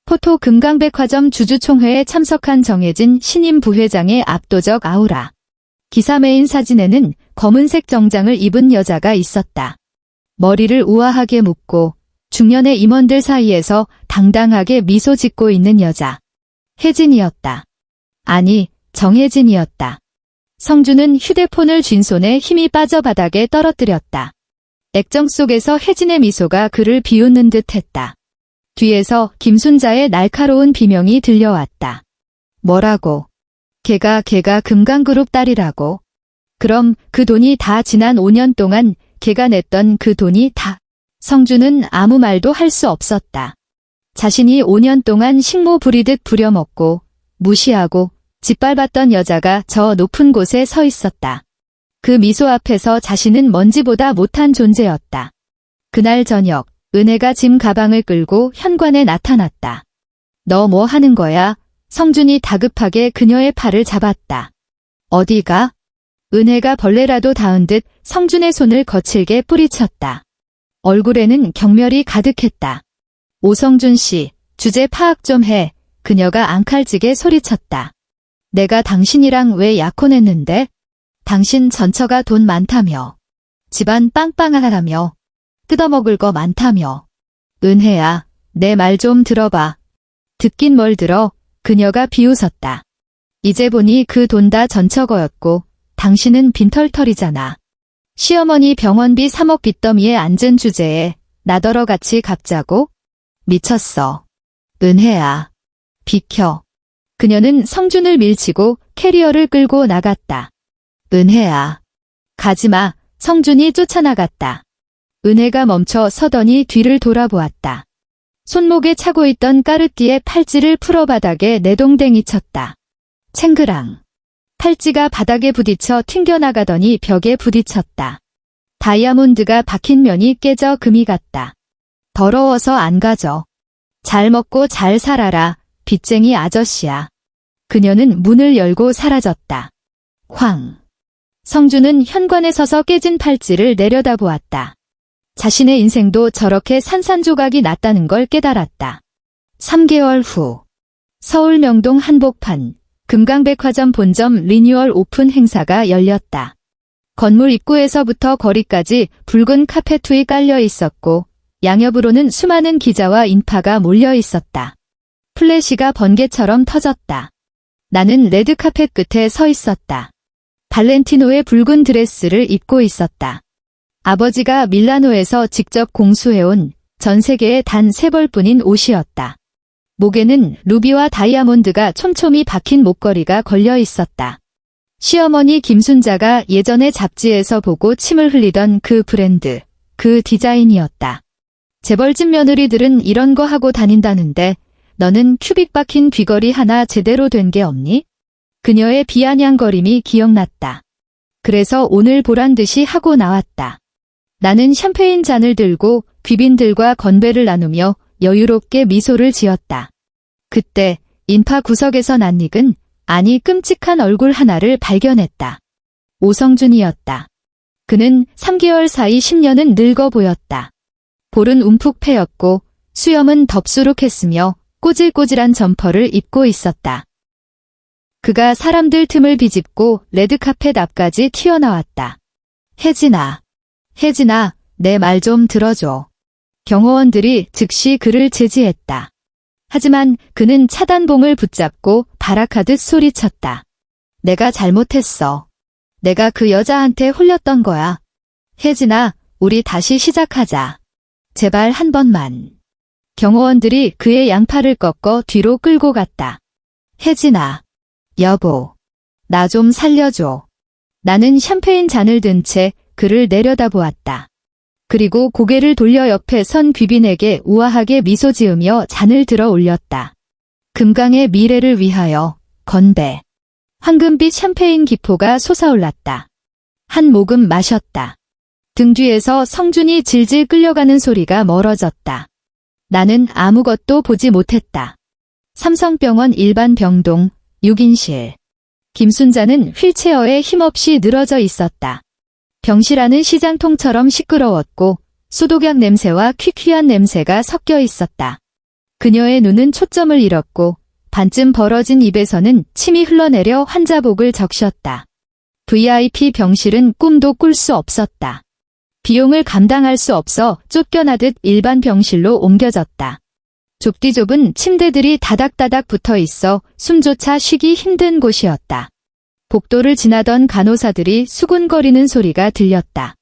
[SPEAKER 2] 포토 금강백화점 주주총회에 참석한 정혜진 신임 부회장의 압도적 아우라. 기사 메인 사진에는 검은색 정장을 입은 여자가 있었다. 머리를 우아하게 묶고 중년의 임원들 사이에서 당당하게 미소 짓고 있는 여자. 혜진이었다. 아니, 정혜진이었다. 성주는 휴대폰을 쥔 손에 힘이 빠져 바닥에 떨어뜨렸다. 액정 속에서 혜진의 미소가 그를 비웃는 듯 했다. 뒤에서 김순자의 날카로운 비명이 들려왔다. 뭐라고? 걔가 금강그룹 딸이라고? 그럼 그 돈이 다 지난 5년 동안 걔가 냈던 그 돈이 다. 성주는 아무 말도 할 수 없었다. 자신이 5년 동안 식모 부리듯 부려먹고 무시하고 짓밟았던 여자가 저 높은 곳에 서 있었다. 그 미소 앞에서 자신은 먼지보다 못한 존재였다. 그날 저녁 은혜가 짐 가방을 끌고 현관에 나타났다. 너 뭐 하는 거야? 성준이 다급하게 그녀의 팔을 잡았다. 어디가? 은혜가 벌레라도 닿은 듯 성준의 손을 거칠게 뿌리쳤다. 얼굴에는 경멸이 가득했다. 오성준 씨, 주제 파악 좀 해. 그녀가 앙칼지게 소리쳤다. 내가 당신이랑 왜 약혼했는데? 당신 전처가 돈 많다며. 집안 빵빵하다며. 뜯어먹을 거 많다며. 은혜야, 내 말 좀 들어봐. 듣긴 뭘 들어. 그녀가 비웃었다. 이제 보니 그 돈 다 전처 거였고 당신은 빈털털이잖아. 시어머니 병원비 3억 빚더미에 앉은 주제에 나더러 같이 갚자고? 미쳤어. 은혜야. 비켜. 그녀는 성준을 밀치고 캐리어를 끌고 나갔다. 은혜야. 가지마. 성준이 쫓아나갔다. 은혜가 멈춰 서더니 뒤를 돌아보았다. 손목에 차고 있던 까르띠에 팔찌를 풀어 바닥에 내동댕이 쳤다. 챙그랑. 팔찌가 바닥에 부딪혀 튕겨나가더니 벽에 부딪혔다. 다이아몬드가 박힌 면이 깨져 금이 갔다. 더러워서 안 가져. 잘 먹고 잘 살아라. 빚쟁이 아저씨야. 그녀는 문을 열고 사라졌다. 쾅. 성주는 현관에 서서 깨진 팔찌를 내려다보았다. 자신의 인생도 저렇게 산산조각이 났다는 걸 깨달았다. 3개월 후 서울 명동 한복판 금강백화점 본점 리뉴얼 오픈 행사가 열렸다. 건물 입구에서부터 거리까지 붉은 카페트이 깔려 있었고 양옆으로는 수많은 기자와 인파가 몰려 있었다. 플래시가 번개처럼 터졌다. 나는 레드카펫 끝에 서 있었다. 발렌티노의 붉은 드레스를 입고 있었다. 아버지가 밀라노에서 직접 공수해온 전 세계에 단 3벌뿐인 옷이었다. 목에는 루비와 다이아몬드가 촘촘히 박힌 목걸이가 걸려 있었다. 시어머니 김순자가 예전에 잡지에서 보고 침을 흘리던 그 브랜드, 그 디자인이었다. 재벌집 며느리들은 이런 거 하고 다닌다는데 너는 큐빅 박힌 귀걸이 하나 제대로 된 게 없니? 그녀의 비아냥거림이 기억났다. 그래서 오늘 보란 듯이 하고 나왔다. 나는 샴페인 잔을 들고 귀빈들과 건배를 나누며 여유롭게 미소를 지었다. 그때 인파 구석에서 낯익은 아니 끔찍한 얼굴 하나를 발견했다. 오성준이었다. 그는 3개월 사이 10년은 늙어 보였다. 볼은 움푹 패였고 수염은 덥수룩했으며 꼬질꼬질한 점퍼를 입고 있었다. 그가 사람들 틈을 비집고 레드카펫 앞까지 튀어나왔다. 혜진아, 혜진아, 내 말 좀 들어줘. 경호원들이 즉시 그를 제지했다. 하지만 그는 차단봉을 붙잡고 발악하듯 소리쳤다. 내가 잘못했어. 내가 그 여자한테 홀렸던 거야. 혜진아, 우리 다시 시작하자. 제발 한 번만. 경호원들이 그의 양팔을 꺾어 뒤로 끌고 갔다. 혜진아, 여보, 나 좀 살려줘. 나는 샴페인 잔을 든 채 그를 내려다보았다. 그리고 고개를 돌려 옆에 선 귀빈에게 우아하게 미소 지으며 잔을 들어 올렸다. 금강의 미래를 위하여 건배. 황금빛 샴페인 기포가 솟아올랐다. 한 모금 마셨다. 등 뒤에서 성준이 질질 끌려가는 소리가 멀어졌다. 나는 아무것도 보지 못했다. 삼성병원 일반 병동 6인실. 김순자는 휠체어에 힘없이 늘어져 있었다. 병실 안은 시장통처럼 시끄러웠고 소독약 냄새와 퀴퀴한 냄새가 섞여 있었다. 그녀의 눈은 초점을 잃었고 반쯤 벌어진 입에서는 침이 흘러내려 환자복을 적셨다. VIP 병실은 꿈도 꿀 수 없었다. 비용을 감당할 수 없어 쫓겨나듯 일반 병실로 옮겨졌다. 좁디좁은 침대들이 다닥다닥 붙어 있어 숨조차 쉬기 힘든 곳이었다. 복도를 지나던 간호사들이 수군거리는 소리가 들렸다.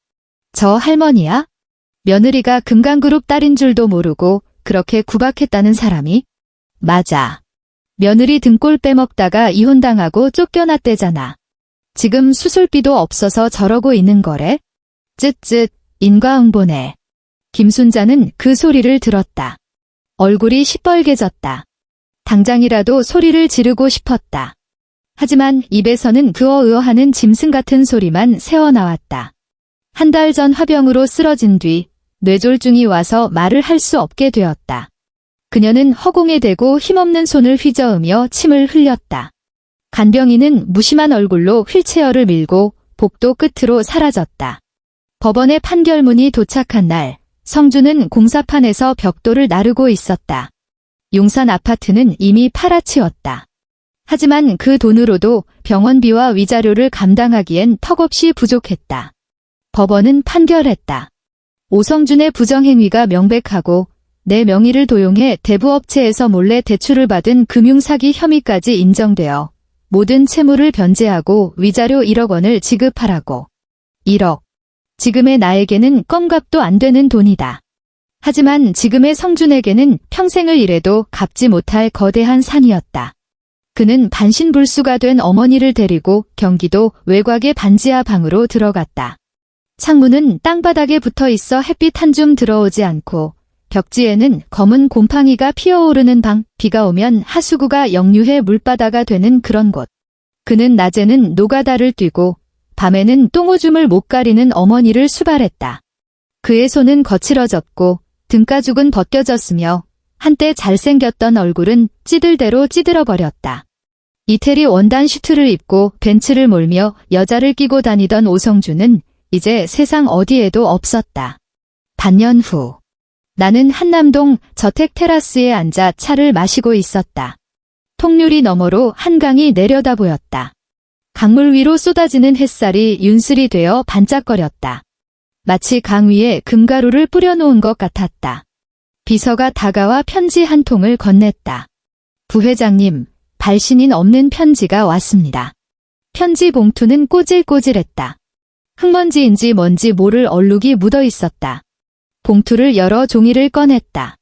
[SPEAKER 2] 저 할머니야? 며느리가 금강그룹 딸인 줄도 모르고 그렇게 구박했다는 사람이? 맞아. 며느리 등골 빼먹다가 이혼당하고 쫓겨났대잖아. 지금 수술비도 없어서 저러고 있는 거래? 쯧쯧, 인과응보네. 김순자는 그 소리를 들었다. 얼굴이 시뻘개졌다. 당장이라도 소리를 지르고 싶었다. 하지만 입에서는 그어으어하는 짐승 같은 소리만 새어나왔다. 한 달 전 화병으로 쓰러진 뒤 뇌졸중이 와서 말을 할 수 없게 되었다. 그녀는 허공에 대고 힘없는 손을 휘저으며 침을 흘렸다. 간병인은 무심한 얼굴로 휠체어를 밀고 복도 끝으로 사라졌다. 법원의 판결문이 도착한 날, 성주는 공사판에서 벽돌을 나르고 있었다. 용산 아파트는 이미 팔아치웠다. 하지만 그 돈으로도 병원비와 위자료를 감당하기엔 턱없이 부족했다. 법원은 판결했다. 오성준의 부정행위가 명백하고 내 명의를 도용해 대부업체에서 몰래 대출을 받은 금융사기 혐의까지 인정되어 모든 채무를 변제하고 위자료 1억 원을 지급하라고. 1억. 지금의 나에게는 껌값도 안 되는 돈이다. 하지만 지금의 성준에게는 평생을 일해도 갚지 못할 거대한 산이었다. 그는 반신불수가 된 어머니를 데리고 경기도 외곽의 반지하 방으로 들어갔다. 창문은 땅바닥에 붙어 있어 햇빛 한 줌 들어오지 않고 벽지에는 검은 곰팡이가 피어오르는 방, 비가 오면 하수구가 역류해 물바다가 되는 그런 곳. 그는 낮에는 노가다를 뛰고 밤에는 똥오줌을 못 가리는 어머니를 수발했다. 그의 손은 거칠어졌고 등가죽은 벗겨졌으며 한때 잘생겼던 얼굴은 찌들대로 찌들어버렸다. 이태리 원단 슈트를 입고 벤츠를 몰며 여자를 끼고 다니던 오성주는 이제 세상 어디에도 없었다. 반년 후 나는 한남동 저택 테라스에 앉아 차를 마시고 있었다. 통유리 너머로 한강이 내려다 보였다. 강물 위로 쏟아지는 햇살이 윤슬이 되어 반짝거렸다. 마치 강 위에 금가루를 뿌려놓은 것 같았다. 비서가 다가와 편지 한 통을 건넸다. 부회장님, 발신인 없는 편지가 왔습니다. 편지 봉투는 꼬질꼬질했다. 흙먼지인지 뭔지 모를 얼룩이 묻어 있었다. 봉투를 열어 종이를 꺼냈다.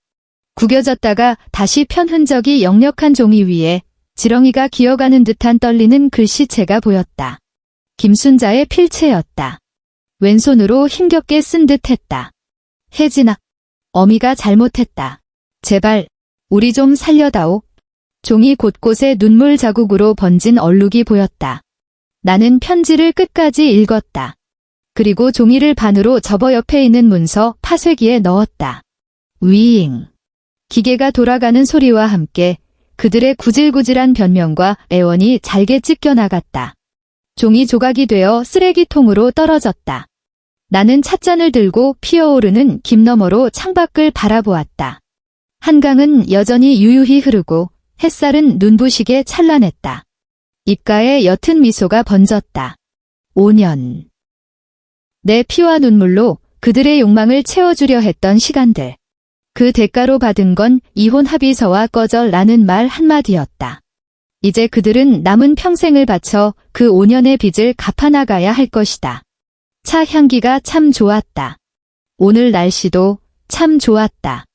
[SPEAKER 2] 구겨졌다가 다시 편 흔적이 역력한 종이 위에 지렁이가 기어가는 듯한 떨리는 글씨체가 보였다. 김순자의 필체였다. 왼손으로 힘겹게 쓴 듯했다. 혜진아, 어미가 잘못했다. 제발 우리 좀 살려다오. 종이 곳곳에 눈물 자국으로 번진 얼룩이 보였다. 나는 편지를 끝까지 읽었다. 그리고 종이를 반으로 접어 옆에 있는 문서 파쇄기에 넣었다. 위잉. 기계가 돌아가는 소리와 함께 그들의 구질구질한 변명과 애원이 잘게 찢겨 나갔다. 종이 조각이 되어 쓰레기통으로 떨어졌다. 나는 찻잔을 들고 피어오르는 김 너머로 창밖을 바라보았다. 한강은 여전히 유유히 흐르고 햇살은 눈부시게 찬란했다. 입가에 옅은 미소가 번졌다. 5년. 내 피와 눈물로 그들의 욕망을 채워주려 했던 시간들. 그 대가로 받은 건 이혼 합의서와 꺼져라는 말 한마디였다. 이제 그들은 남은 평생을 바쳐 그 5년의 빚을 갚아나가야 할 것이다. 차 향기가 참 좋았다. 오늘 날씨도 참 좋았다.